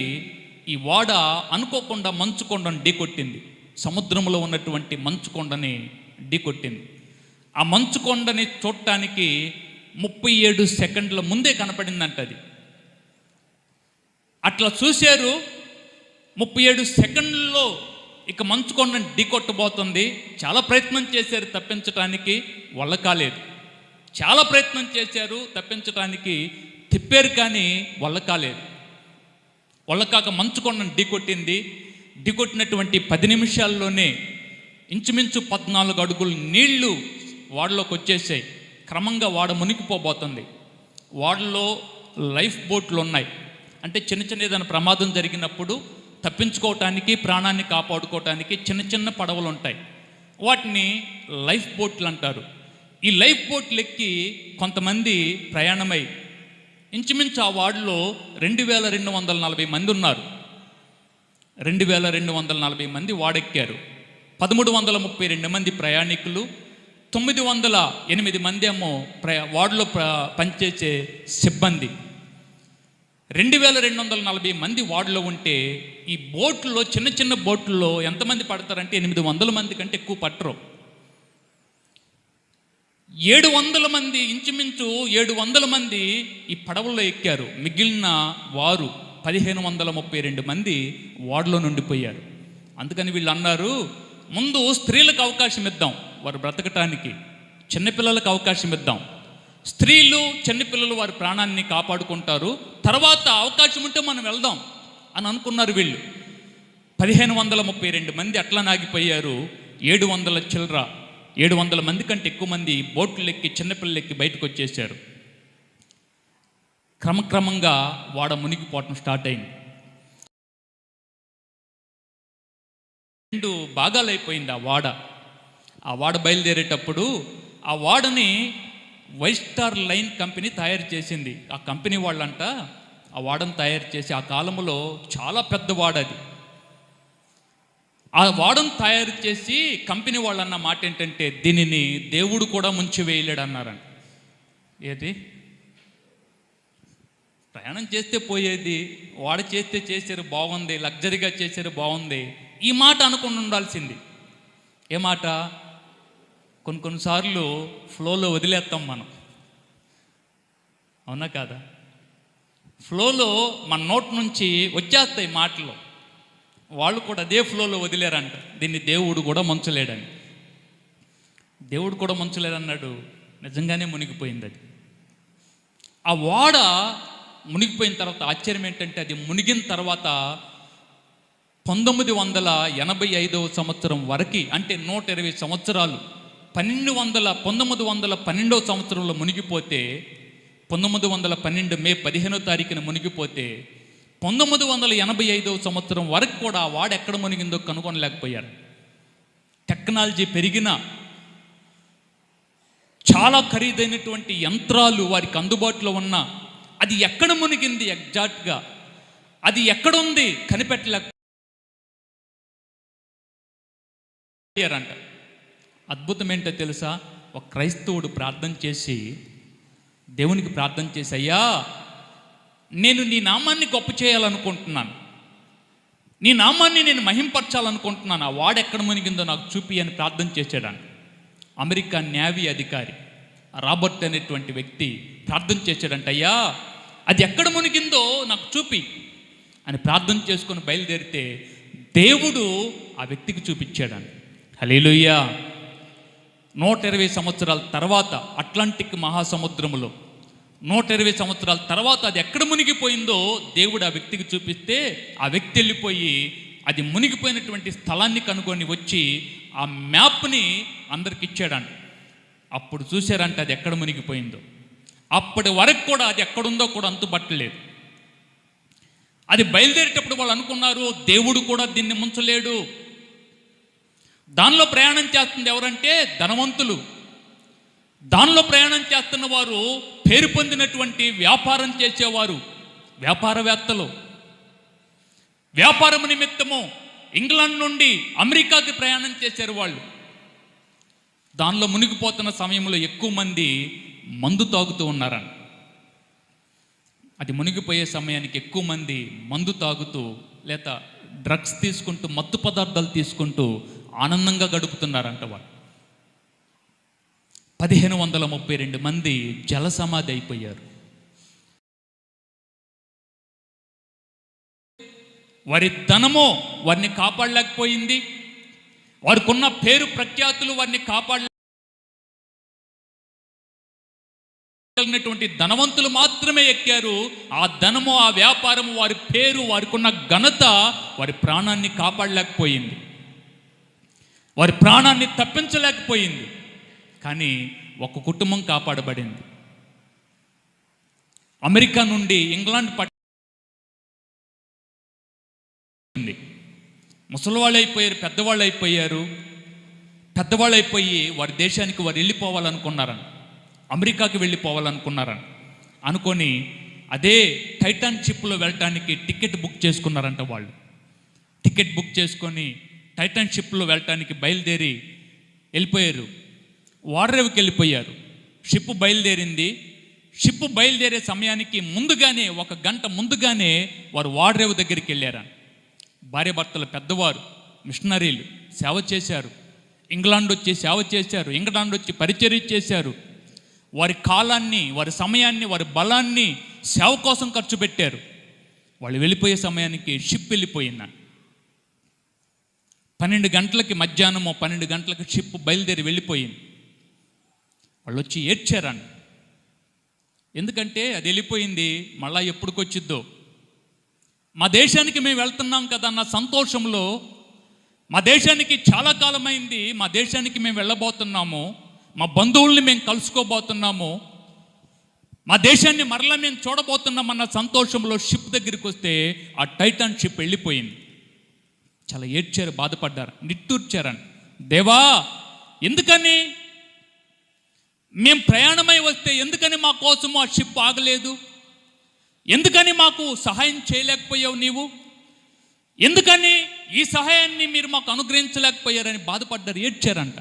ఈ వాడ అనుకోకుండా మంచు కొండను ఢీకొట్టింది. సముద్రంలో ఉన్నటువంటి మంచు కొండని ఢీకొట్టింది. ఆ మంచు కొండని చూడటానికి 37 సెకండ్ల ముందే కనపడిందంట. అది అట్లా చూశారు. 37 సెకండ్లలో ఇక మంచు కొండని ఢీకొట్టబోతుంది. చాలా ప్రయత్నం చేశారు తప్పించడానికి, వల్ల కాలేదు. చాలా ప్రయత్నం చేశారు తప్పించడానికి, తిప్పారు కానీ వల్ల కాలేదు. వల్ల కాక మంచు కొండని ఢీకొట్టింది. ఢీకొట్టినటువంటి 10 నిమిషాల్లోనే ఇంచుమించు 14 అడుగులు నీళ్లు వాడలోకి వచ్చేసాయి. క్రమంగా ఓడ మునిగిపోబోతుంది. ఓడలో లైఫ్ బోట్లు ఉన్నాయి. అంటే చిన్న చిన్న ఏదైనా ప్రమాదం జరిగినప్పుడు తప్పించుకోవటానికి, ప్రాణాన్ని కాపాడుకోవటానికి చిన్న చిన్న పడవలు ఉంటాయి. వాటిని లైఫ్ బోట్లు అంటారు. ఈ లైఫ్ బోట్లు ఎక్కి కొంతమంది ప్రయాణమై ఇంచుమించు ఆ వార్డులో 2240 మంది ఉన్నారు. 2240 మంది వాడెక్కారు. 1332 మంది ప్రయాణికులు, 908 మంది ఏమో వార్డులో పనిచేసే సిబ్బంది. 2240 మంది వార్డులో ఉంటే ఈ బోట్లో, చిన్న చిన్న బోట్లలో ఎంతమంది పడతారంటే 800 మంది కంటే ఎక్కువ పట్టరు. 700 మంది, ఇంచుమించు 700 మంది ఈ పడవల్లో ఎక్కారు. మిగిలిన వారు 1532 మంది వార్డులో నుండిపోయారు. అందుకని వీళ్ళు అన్నారు, ముందు స్త్రీలకు అవకాశం ఇద్దాం వారు బ్రతకటానికి, చిన్నపిల్లలకు అవకాశం ఇద్దాం. స్త్రీలు, చిన్నపిల్లలు వారి ప్రాణాన్ని కాపాడుకుంటారు, తర్వాత అవకాశం ఉంటే మనం వెళ్దాం అని అనుకున్నారు వీళ్ళు. 1532 మంది అట్లా నాగిపోయారు. 700 మంది కంటే ఎక్కువ మంది బోట్లు ఎక్కి, చిన్నపిల్లలు ఎక్కి బయటకు వచ్చేసారు. క్రమక్రమంగా వాడ మునిగిపోవటం స్టార్ట్ అయింది. 2 భాగాలైపోయింది ఆ వాడ బయలుదేరేటప్పుడు ఆ వాడని వైట్ స్టార్ లైన్ కంపెనీ తయారు చేసింది. ఆ కంపెనీ వాళ్ళంట ఆ వాడను తయారు చేసి, ఆ కాలంలో చాలా పెద్ద వాడ అది. ఆ వాడను తయారు చేసి కంపెనీ వాళ్ళు అన్న మాట ఏంటంటే, దీనిని దేవుడు కూడా ముంచి వేయలేడు అన్నారంట. ఏది ప్రయాణం చేస్తే పోయేది, వాడ చేస్తే చేశారు బాగుంది, లగ్జరీగా చేశారు బాగుంది, ఈ మాట అనుకుని ఉండాల్సింది. ఏ మాట? కొన్నిసార్లు ఫ్లోలో వదిలేస్తాం మనం, అవునా కాదా? ఫ్లోలో మన నోట్ నుంచి వచ్చేస్తాయి మాటలు. వాళ్ళు కూడా అదే ఫ్లోలో వదిలేరంట. దీన్ని దేవుడు కూడా ముంచలేడని. దేవుడు కూడా ముంచలేడన్నాడు. నిజంగానే మునిగిపోయింది అది. ఆ ఓడ మునిగిపోయిన తర్వాత ఆశ్చర్యం ఏంటంటే, అది మునిగిన తర్వాత 1985 సంవత్సరం వరకు, అంటే 120 సంవత్సరాలు, 1912 సంవత్సరంలో మునిగిపోతే, 1912 మే 15వ తారీఖున మునిగిపోతే 1985 సంవత్సరం వరకు కూడా ఆ వాడ ఎక్కడ మునిగిందో కనుగొనలేకపోయారు. టెక్నాలజీ పెరిగినా, చాలా ఖరీదైనటువంటి యంత్రాలు వారికి అందుబాటులో ఉన్నా, అది ఎక్కడ మునిగింది ఎగ్జాక్ట్గా, అది ఎక్కడుంది కనిపెట్టలేకపోయారంట. అద్భుతం ఏంటో తెలుసా? ఒక క్రైస్తవుడు ప్రార్థన చేసి, దేవునికి ప్రార్థన చేసి, అయ్యా నేను నీ నామాన్ని గొప్ప చేయాలనుకుంటున్నాను, నీ నామాన్ని నేను మహింపరచాలనుకుంటున్నాను, ఆ వాడ ఎక్కడ మునిగిందో నాకు చూపి అని ప్రార్థన చేశాడంట. అమెరికా నేవీ అధికారి రాబర్ట్ అనేటువంటి వ్యక్తి ప్రార్థన చేశాడంట, అయ్యా అది ఎక్కడ మునిగిందో నాకు చూపి అని ప్రార్థన చేసుకొని బయలుదేరితే దేవుడు ఆ వ్యక్తికి చూపించాడంట. హల్లెలూయా. 120 సంవత్సరాల తర్వాత అట్లాంటిక్ మహాసముద్రములో 120 సంవత్సరాల తర్వాత అది ఎక్కడ మునిగిపోయిందో దేవుడు ఆ వ్యక్తికి చూపిస్తే, ఆ వ్యక్తి వెళ్ళిపోయి అది మునిగిపోయినటువంటి స్థలాన్ని కనుగొని వచ్చి ఆ మ్యాప్ని అందరికి ఇచ్చాడంట. అప్పుడు చూశారంట అది ఎక్కడ మునిగిపోయిందో. అప్పటి వరకు కూడా అది ఎక్కడుందో కూడా అంతుబట్టలేదు. అది బయలుదేరేటప్పుడు వాళ్ళు అనుకున్నారు, దేవుడు కూడా దీన్ని ముంచలేడు. దానిలో ప్రయాణం చేస్తుంది ఎవరంటే ధనవంతులు, దానిలో ప్రయాణం చేస్తున్న వారు పేరు పొందినటువంటి వ్యాపారం చేసేవారు, వ్యాపారవేత్తలు. వ్యాపారం నిమిత్తము ఇంగ్లాండ్ నుండి అమెరికాకి ప్రయాణం చేశారు వాళ్ళు. దానిలో మునిగిపోతున్న సమయంలో ఎక్కువ మంది మందు తాగుతూ ఉన్నారని. అది మునిగిపోయే సమయానికి ఎక్కువ మంది మందు తాగుతూ లేదా డ్రగ్స్ తీసుకుంటూ, మత్తు పదార్థాలు తీసుకుంటూ ఆనందంగా గడుపుతున్నారంట వాళ్ళు. 1532 మంది జల సమాధి అయిపోయారు. వారి ధనమో వారిని కాపాడలేకపోయింది, వారికి ఉన్న పేరు ప్రఖ్యాతులు వారిని కాపాడలేనటువంటి ధనవంతులు మాత్రమే ఎక్కారు. ఆ ధనము, ఆ వ్యాపారము, వారి పేరు, వారికి ఉన్న ఘనత వారి ప్రాణాన్ని కాపాడలేకపోయింది, వారి ప్రాణాన్ని తప్పించలేకపోయింది. కానీ ఒక కుటుంబం కాపాడబడింది. అమెరికా నుండి ఇంగ్లాండ్ పట్టింది. ముసలివాళ్ళు అయిపోయారు, పెద్దవాళ్ళు అయిపోయారు. పెద్దవాళ్ళు అయిపోయి వారి దేశానికి వారు వెళ్ళిపోవాలనుకున్నారని, అమెరికాకి వెళ్ళిపోవాలనుకున్నారని అనుకొని అదే టైటాన్ షిప్లో వెళ్ళటానికి టికెట్ బుక్ చేసుకున్నారంట. వాళ్ళు టికెట్ బుక్ చేసుకొని టైటాన్ షిప్లో వెళ్ళటానికి బయలుదేరి వెళ్ళిపోయారు. ఓడరేవుకి వెళ్ళిపోయారు. షిప్ బయలుదేరింది. షిప్ బయలుదేరే సమయానికి ముందుగానే, 1 గంట ముందుగానే వారు ఓడరేవు దగ్గరికి వెళ్ళారు. భార్యాభర్తలు పెద్దవారు, మిషనరీలు సేవ చేశారు. ఇంగ్లాండ్ వచ్చి సేవ చేశారు, ఇంగ్లాండ్ వచ్చి పరిచర్య చేశారు. వారి కాలాన్ని, వారి సమయాన్ని, వారి బలాన్ని సేవ కోసం ఖర్చు పెట్టారు. వాళ్ళు వెళ్ళిపోయే సమయానికి షిప్ వెళ్ళిపోయింది. 12 గంటలకి, మధ్యాహ్నమో 12 గంటలకు షిప్ బయలుదేరి వెళ్ళిపోయింది. వాళ్ళు వచ్చి ఏడ్చారని. ఎందుకంటే అది వెళ్ళిపోయింది, మళ్ళా ఎప్పుడుకొచ్చిద్దో. మా దేశానికి మేము వెళ్తున్నాం కదా అన్న సంతోషంలో, మా దేశానికి చాలా కాలమైంది, మా దేశానికి మేము వెళ్ళబోతున్నాము, మా బంధువుల్ని మేము కలుసుకోబోతున్నాము, మా దేశాన్ని మరలా మేము చూడబోతున్నామన్న సంతోషంలో షిప్ దగ్గరికి వస్తే ఆ టైటాన్ షిప్ వెళ్ళిపోయింది. చాలా ఏడ్చారు, బాధపడ్డారు, నిట్టూర్చారని. దేవా, ఎందుకని మేము ప్రయాణమై వస్తే ఎందుకని మా కోసము ఆ షిప్ ఆగలేదు? ఎందుకని మాకు సహాయం చేయలేకపోయావు నీవు? ఎందుకని ఈ సహాయాన్ని మీరు మాకు అనుగ్రహించలేకపోయారని బాధపడ్డారు, ఏడ్చారంట.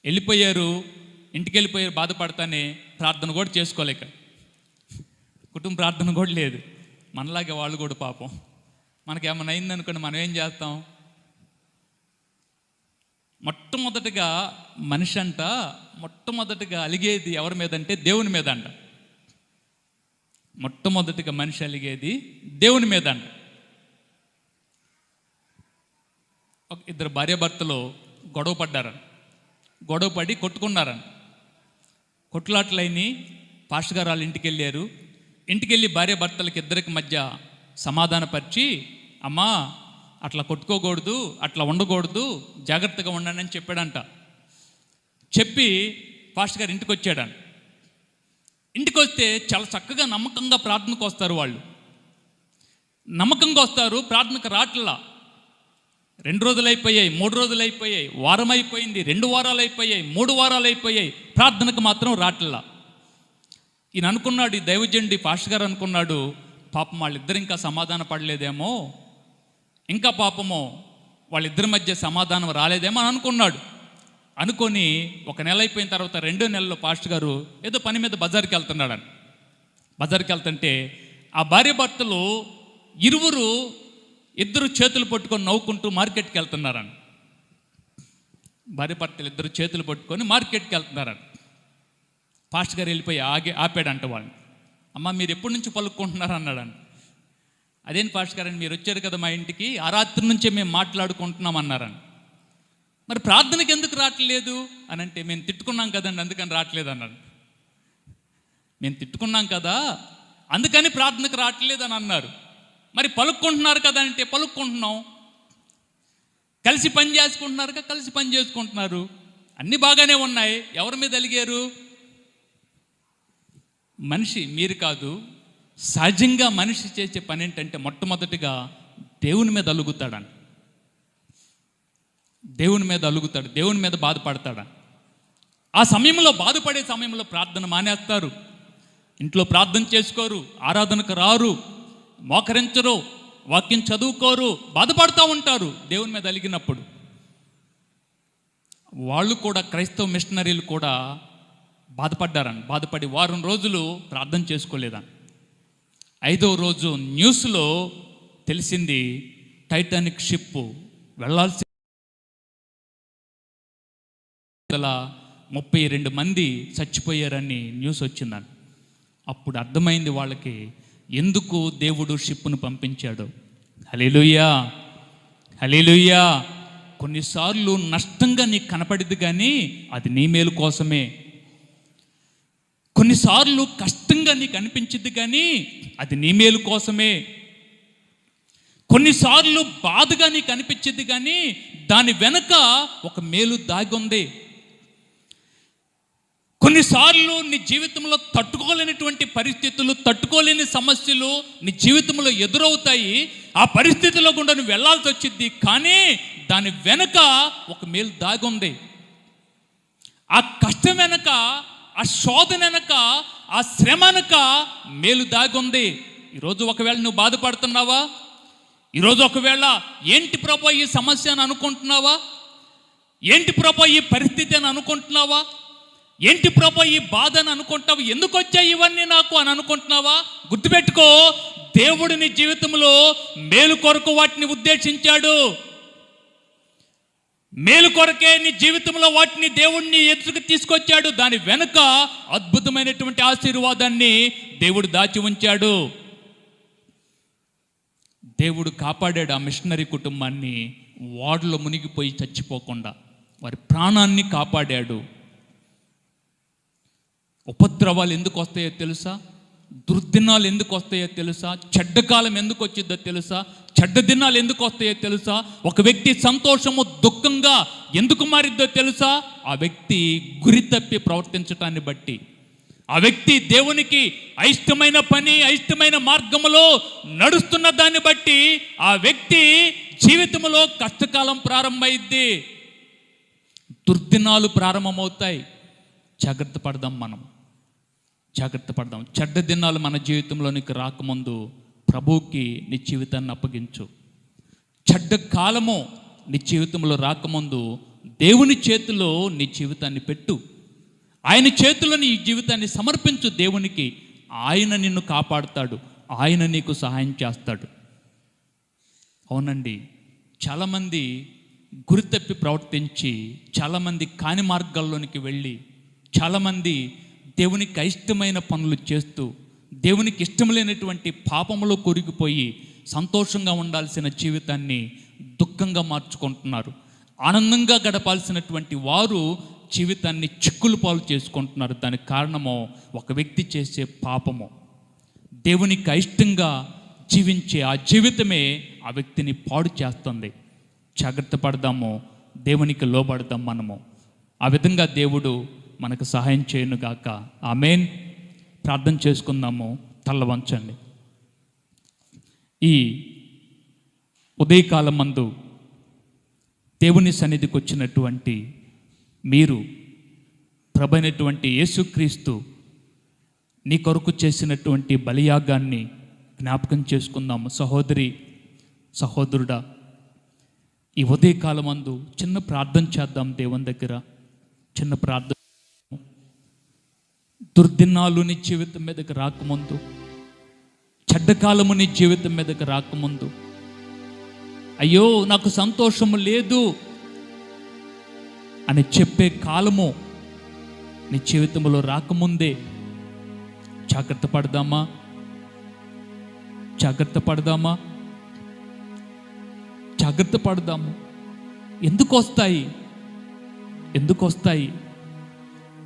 వెళ్ళిపోయారు, ఇంటికి వెళ్ళిపోయారు. బాధపడతానే ప్రార్థన కూడా చేసుకోలేక, కుటుంబ ప్రార్థన కూడా లేదు. మనలాగే వాళ్ళు కూడా పాపం, మనకేమైనా అయిందనుకోండి మనం ఏం చేస్తాం? మొట్టమొదటిగా మనిషి అంట మొట్టమొదటిగా అలిగేది ఎవరి మీద అంటే దేవుని మీద అంట. మొట్టమొదటిగా మనిషి అలిగేది దేవుని మీద అంట. ఇద్దరు భార్యాభర్తలు గొడవ పడ్డారని, గొడవ పడి కొట్టుకున్నారని. కొట్లాట్లైని పాస్టర్ గారు వాళ్ళ ఇంటికి వెళ్ళారు. ఇంటికి వెళ్ళి భార్యాభర్తలకి ఇద్దరికి మధ్య సమాధానపరిచి, అమ్మా అట్లా కొట్టుకోకూడదు, అట్లా ఉండకూడదు, జాగ్రత్తగా ఉండండి అని చెప్పాడంట. చెప్పి పాస్టర్ గారు ఇంటికి వచ్చాడంట. ఇంటికి వస్తే చాలా చక్కగా నమ్మకంగా ప్రార్థనకు వస్తారు. వాళ్ళు నమ్మకంగా వస్తారు, ప్రార్థనకు రాట్లా. 2 రోజులు అయిపోయాయి, 3 రోజులు అయిపోయాయి, వారం అయిపోయింది, 2 వారాలు అయిపోయాయి, 3 వారాలు అయిపోయాయి, ప్రార్థనకు మాత్రం రాట్లా. ఈయన అనుకున్నాడు, ఈ దైవజనుడి పాస్టర్ గారు అనుకున్నాడు, పాపం వాళ్ళిద్దరు ఇంకా సమాధాన పడలేదేమో, ఇంకా పాపమో వాళ్ళిద్దరి మధ్య సమాధానం రాలేదేమో అని అనుకున్నాడు. అనుకొని 1 నెల అయిపోయిన తర్వాత 2వ నెలలో పాస్టర్ గారు ఏదో పని మీద బజార్కి వెళ్తున్నాడని. బజార్కి వెళ్తుంటే ఆ భార్యాభర్తలు ఇద్దరు చేతులు పట్టుకొని నవ్వుకుంటూ మార్కెట్కి వెళ్తున్నారని. భార్యాభర్తలు ఇద్దరు చేతులు పట్టుకొని మార్కెట్కి వెళ్తున్నారని. పాస్టర్ గారు వెళ్ళిపోయి ఆపాడంట వాళ్ళని. అమ్మ, మీరు ఎప్పటి నుంచి పలుక్కుంటున్నారు అన్నాడంట. అదేం పాస్టర్ గారు, మీరు వచ్చారు కదా మా ఇంటికి, ఆ రాత్రి నుంచే మేము మాట్లాడుకుంటున్నాం అన్నారని. మరి ప్రార్థనకి ఎందుకు రావట్లేదు అని అంటే, మేము తిట్టుకున్నాం కదండి అందుకని రావట్లేదు అన్నాడు. మేము తిట్టుకున్నాం కదా అందుకని ప్రార్థనకు రావట్లేదు అని అన్నారు. మరి పలుక్కుంటున్నారు కదా అంటే, పలుక్కుంటున్నాం. కలిసి పని చేసుకుంటున్నారు కదా, కలిసి పని చేసుకుంటున్నారు, అన్నీ బాగానే ఉన్నాయి. ఎవరి మీద అలిగారు? మనిషి, మీరు కాదు. సహజంగా మనిషి చేసే పని ఏంటంటే మొట్టమొదటిగా దేవుని మీద అలుగుతాడని. దేవుని మీద అలుగుతాడు, దేవుని మీద బాధపడతాడని. ఆ సమయంలో, బాధపడే సమయంలో ప్రార్థన మానేస్తారు, ఇంట్లో ప్రార్థన చేసుకోరు, ఆరాధనకు రారు, మోకరించరు, వాక్యం చదువుకోరు, బాధపడుతూ ఉంటారు. దేవుని మీద అలిగినప్పుడు వాళ్ళు కూడా, క్రైస్తవ మిషనరీలు కూడా బాధపడ్డారని. బాధపడి వారం రోజులు ప్రార్థన చేసుకోలేదని. 5వ రోజు న్యూస్లో తెలిసింది, టైటానిక్ షిప్ వెళ్ళాల్సి 32 మంది చచ్చిపోయారని న్యూస్ వచ్చిందని. అప్పుడు అర్థమైంది వాళ్ళకి ఎందుకు దేవుడు షిప్ను పంపించాడు. హల్లెలూయా, హల్లెలూయా. కొన్నిసార్లు నష్టంగా నీకు కనపడిద్ది కానీ అది నీ మేలు కోసమే. కొన్నిసార్లు కష్టంగా నీకు అనిపించిద్ది కానీ అది నీ మేలు కోసమే. కొన్నిసార్లు బాధగా నీకు అనిపించింది, కానీ దాని వెనుక ఒక మేలు దాగి ఉంది. కొన్నిసార్లు నీ జీవితంలో తట్టుకోలేనటువంటి పరిస్థితులు, తట్టుకోలేని సమస్యలు నీ జీవితంలో ఎదురవుతాయి. ఆ పరిస్థితుల్లో గుండా నువ్వు వెళ్ళాల్సి వచ్చింది, కానీ దాని వెనుక ఒక మేలు దాగి ఉంది. ఆ కష్టం వెనక, ఆ శోధన వెనక, ఆ శ్రమ వెనక మేలు దాగి ఉంది. ఈరోజు ఒకవేళ నువ్వు బాధపడుతున్నావా? ఈరోజు ఒకవేళ ఏంటి ప్రభా ఈ సమస్య అని అనుకుంటున్నావా? ఏంటి ప్రభా ఈ పరిస్థితి అని అనుకుంటున్నావా? ఏంటి ప్రభా ఈ బాధ అని అనుకుంటావు? ఎందుకు వచ్చాయి ఇవన్నీ నాకు అని అనుకుంటున్నావా? గుర్తుపెట్టుకో, దేవుడు నీ జీవితంలో మేలు కొరకు వాటిని ఉద్దేశించాడు. మేలు కొరకే నీ జీవితంలో వాటిని దేవుడిని ఎదురుకు తీసుకొచ్చాడు. దాని వెనుక అద్భుతమైనటువంటి ఆశీర్వాదాన్ని దేవుడు దాచి ఉంచాడు. దేవుడు కాపాడాడు ఆ మిషనరీ కుటుంబాన్ని. వాడలో మునిగిపోయి చచ్చిపోకుండా వారి ప్రాణాన్ని కాపాడాడు. ఉపద్రవాలు ఎందుకు వస్తాయో తెలుసా? దుర్దినాలు ఎందుకు వస్తాయో తెలుసా? చెడ్డకాలం ఎందుకు వచ్చిందో తెలుసా? చెడ్డ దినాలు ఎందుకు వస్తాయో తెలుసా? ఒక వ్యక్తి సంతోషము దుఃఖంగా ఎందుకు మారిద్దో తెలుసా? ఆ వ్యక్తి గురి తప్పి ప్రవర్తించటాన్ని బట్టి, ఆ వ్యక్తి దేవునికి అయిష్టమైన పని, అయిష్టమైన మార్గములో నడుస్తున్న దాన్ని బట్టి ఆ వ్యక్తి జీవితంలో కష్టకాలం ప్రారంభమైద్ది, దుర్దినాలు ప్రారంభమవుతాయి. జాగ్రత్త పడదాం, మనం జాగ్రత్త పడదాం. చెడ్డ దినాలు మన జీవితంలోనికి రాకముందు ప్రభువుకి నీ జీవితాన్ని అప్పగించు. చెడ్డ కాలము నీ జీవితంలో రాకముందు దేవుని చేతిలో నీ జీవితాన్ని పెట్టు. ఆయన చేతిలో నీ జీవితాన్ని సమర్పించు దేవునికి. ఆయన నిన్ను కాపాడుతాడు, ఆయన నీకు సహాయం చేస్తాడు. అవునండి, చాలామంది గురి తప్పి ప్రవర్తించి, చాలామంది కాని మార్గాల్లోనికి వెళ్ళి, చాలామంది దేవునికి ఇష్టమైన పనులు చేస్తూ, దేవునికి ఇష్టం లేనటువంటి పాపములో కొరిగిపోయి సంతోషంగా ఉండాల్సిన జీవితాన్ని దుఃఖంగా మార్చుకుంటున్నారు. ఆనందంగా గడపాల్సినటువంటి వారు జీవితాన్ని చిక్కులు పాలు చేసుకుంటున్నారు. దానికి కారణము ఒక వ్యక్తి చేసే పాపము. దేవునికి అయిష్టంగా జీవించే ఆ జీవితమే ఆ వ్యక్తిని పాడు చేస్తుంది. జాగ్రత్త పడదాము, దేవునికి లోబడదాం మనము. ఆ విధంగా దేవుడు మనకు సహాయం చేయనుగాక. ఆమేన్. ప్రార్థన చేసుకుందాము. తల్ల వంచండి. ఈ ఉదయకాలం మందు దేవుని సన్నిధికి వచ్చినటువంటి మీరు ప్రభైనటువంటి యేసుక్రీస్తు నీ కొరకు చేసినటువంటి బలియాగాన్ని జ్ఞాపకం చేసుకుందాము. సహోదరి, సహోదరుడా, ఈ ఉదయకాలమందు చిన్న ప్రార్థన చేద్దాం దేవుని దగ్గర. చిన్న ప్రార్థన. దుర్దినాలు నీ జీవితం మీదకి రాకముందు, చెడ్డకాలము నీ జీవితం మీదకి రాకముందు, అయ్యో నాకు సంతోషము లేదు అని చెప్పే కాలము నీ జీవితంలో రాకముందే జాగ్రత్త పడదామా? జాగ్రత్త పడదామా? జాగ్రత్త పడదాము. ఎందుకు వస్తాయి? ఎందుకు వస్తాయి?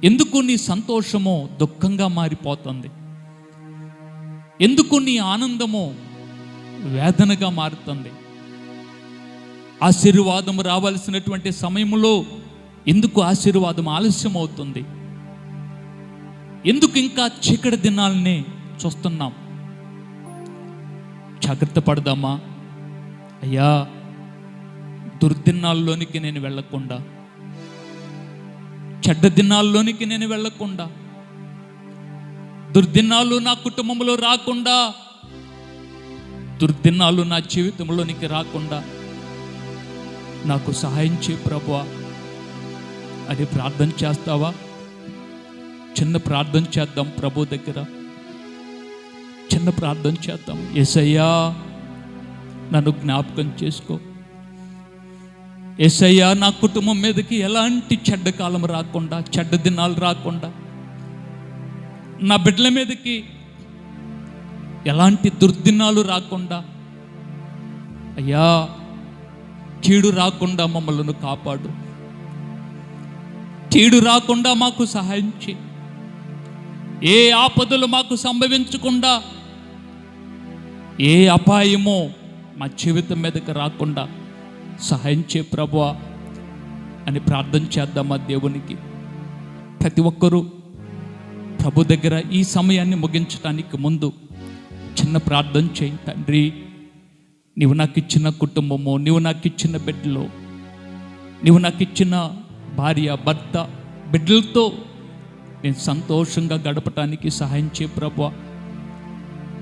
ఎందుకు నీ సంతోషము దుఃఖంగా మారిపోతుంది? ఎందుకు నీ ఆనందము వేదనగా మారుతుంది? ఆశీర్వాదం రావాల్సినటువంటి సమయంలో ఎందుకు ఆశీర్వాదం ఆలస్యం అవుతుంది? ఎందుకు ఇంకా చీకటి దినాలనే చూస్తున్నాం? జాగ్రత్త పడదామా? అయ్యా, దుర్దినాల్లోనికి నేను వెళ్ళకుండా, చెడ్డ దినాల్లోనికి నేను వెళ్ళకుండా, దుర్దినాలు నా కుటుంబంలో రాకుండా, దుర్దినాలు నా జీవితంలోనికి రాకుండా నాకు సహాయం చేయి ప్రభువా అని ప్రార్థన చేస్తావా? చిన్న ప్రార్థన చేద్దాం ప్రభు దగ్గర. చిన్న ప్రార్థన చేద్దాం. యేసయ్యా, నన్ను జ్ఞాపకం చేసుకో. యేసయ్యా, నా కుటుంబం మీదకి ఎలాంటి చెడ్డ కాలం రాకుండా, చెడ్డ దినాలు రాకుండా, నా బిడ్డల మీదకి ఎలాంటి దుర్దినాలు రాకుండా, అయ్యా కీడు రాకుండా మమ్మల్ని కాపాడు. కీడు రాకుండా మాకు సహాయం చేయి. ఏ ఆపదలు మాకు సంభవించకుండా, ఏ అపాయమో మా జీవితం మీదకి రాకుండా సహాయం చే ప్రభువా అని ప్రార్థన చేద్దామా దేవునికి. ప్రతి ఒక్కరూ ప్రభు దగ్గర ఈ సమయాన్ని ముగించడానికి ముందు చిన్న ప్రార్థన చేయి. తండ్రి, నీవు నాకు ఇచ్చిన కుటుంబము, నీవు నాకు ఇచ్చిన బిడ్డలు, నీవు నాకు ఇచ్చిన భార్య, భర్త, బిడ్డలతో నేను సంతోషంగా గడపటానికి సహాయం చేయ ప్రభువా.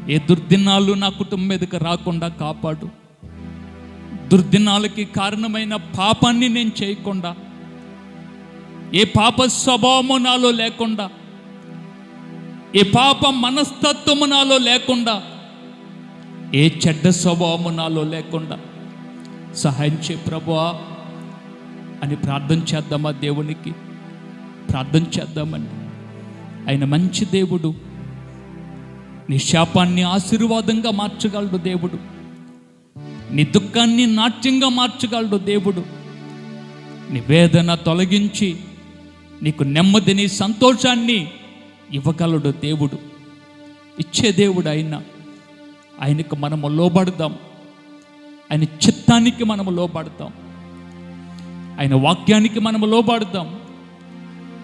ఏ దుర్దినాలు నా కుటుంబం మీదకి రాకుండా కాపాడు. దుర్దినాలకి కారణమైన పాపాన్ని నేను చేయకుండా, ఏ పాప స్వభావము నాలో లేకుండా, ఏ పాప మనస్తత్వము నాలో లేకుండా, ఏ చెడ్డ స్వభావము నాలో లేకుండా సహాయం చే ప్రభువా అని ప్రార్థన చేద్దామా దేవునికి. ప్రార్థన చేద్దామండి. ఆయన మంచి దేవుడు. నీ శాపాన్ని ఆశీర్వాదంగా మార్చగలడు దేవుడు. నీ దుఃఖాన్ని నాట్యంగా మార్చగలడు దేవుడు. నీ వేదన తొలగించి నీకు నెమ్మదిని, సంతోషాన్ని ఇవ్వగలడు దేవుడు. ఇచ్చే దేవుడు ఆయనకు మనము లోబడదాం. ఆయన చిత్తానికి మనము లోబడతాం. ఆయన వాక్యానికి మనము లోబడదాం.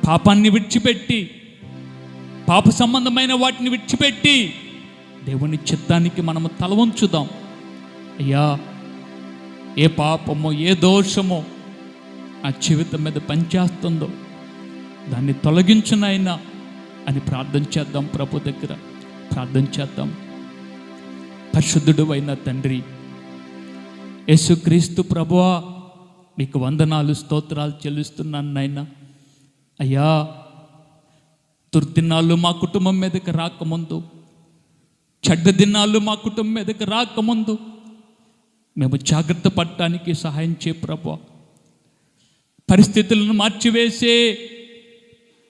పాపాన్ని విడిచిపెట్టి, పాప సంబంధమైన వాటిని విడిచిపెట్టి దేవుని చిత్తానికి మనము తల వంచుదాం. అయ్యా, ఏ పాపమో, ఏ దోషమో ఆ జీవితం మీద పనిచేస్తుందో దాన్ని తొలగించునైనా అని ప్రార్థన చేద్దాం. ప్రభు దగ్గర ప్రార్థన చేద్దాం. పరిశుద్ధుడు అయిన తండ్రి యేసుక్రీస్తు ప్రభువా, మీకు వందనాలు, స్తోత్రాలు చెల్లిస్తున్నాను నాయనా. అయ్యా, దుర్దినాలు మా కుటుంబం మీదకి రాకముందు, చెడ్డ దినాలు మా కుటుంబం మీదకి రాకముందు మేము జాగ్రత్త పడటానికి సహాయం చేయ ప్రభువా. పరిస్థితులను మార్చివేసే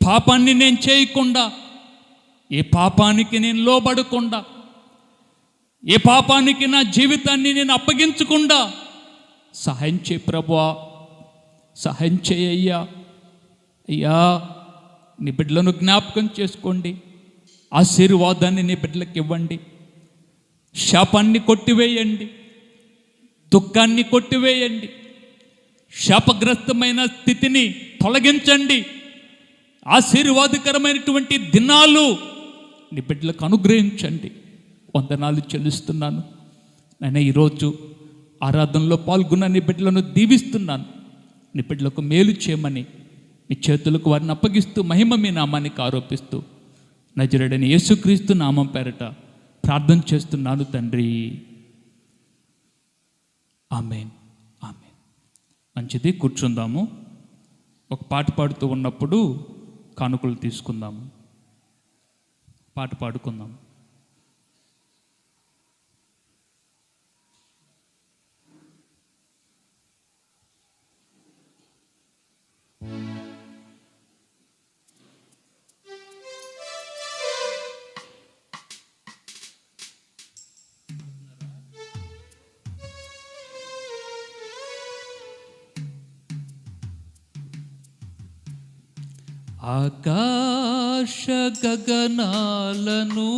పాపాన్ని నేను చేయకుండా, ఏ పాపానికి నేను లోబడకుండా, ఏ పాపానికి నా జీవితాన్ని నేను అప్పగించకుండా సహాయం చేయ ప్రభువా. సహాయం చేయ్యా. అయ్యా, నీ బిడ్డలను జ్ఞాపకం చేసుకోండి. ఆశీర్వాదాన్ని నీ బిడ్డలకు ఇవ్వండి. శాపాన్ని కొట్టివేయండి, దుఃఖాన్ని కొట్టివేయండి, శాపగ్రస్తమైన స్థితిని తొలగించండి. ఆశీర్వాదకరమైనటువంటి దినాలు నీ బిడ్డలకు అనుగ్రహించండి. వందనాలు చెల్లిస్తున్నాను నాయనా. ఈరోజు ఆరాధనలో పాల్గొన్న నీ బిడ్డలను దీవిస్తున్నాను. నీ బిడ్డలకు మేలు చేయమని మీ చేతులకు వారిని అప్పగిస్తూ మహిమ మీ నామానికి ఆరోపిస్తూ నజరేయుడైన యేసుక్రీస్తు నామం పేరట ప్రార్థన చేస్తున్నాను తండ్రి. ఆమేన్, ఆమేన్. మంచిది, కూర్చుందాము. ఒక పాట పాడుతూ ఉన్నప్పుడు కానుకలు తీసుకుందాము. పాట పాడుకుందాం. ఆకాశ గగనాలను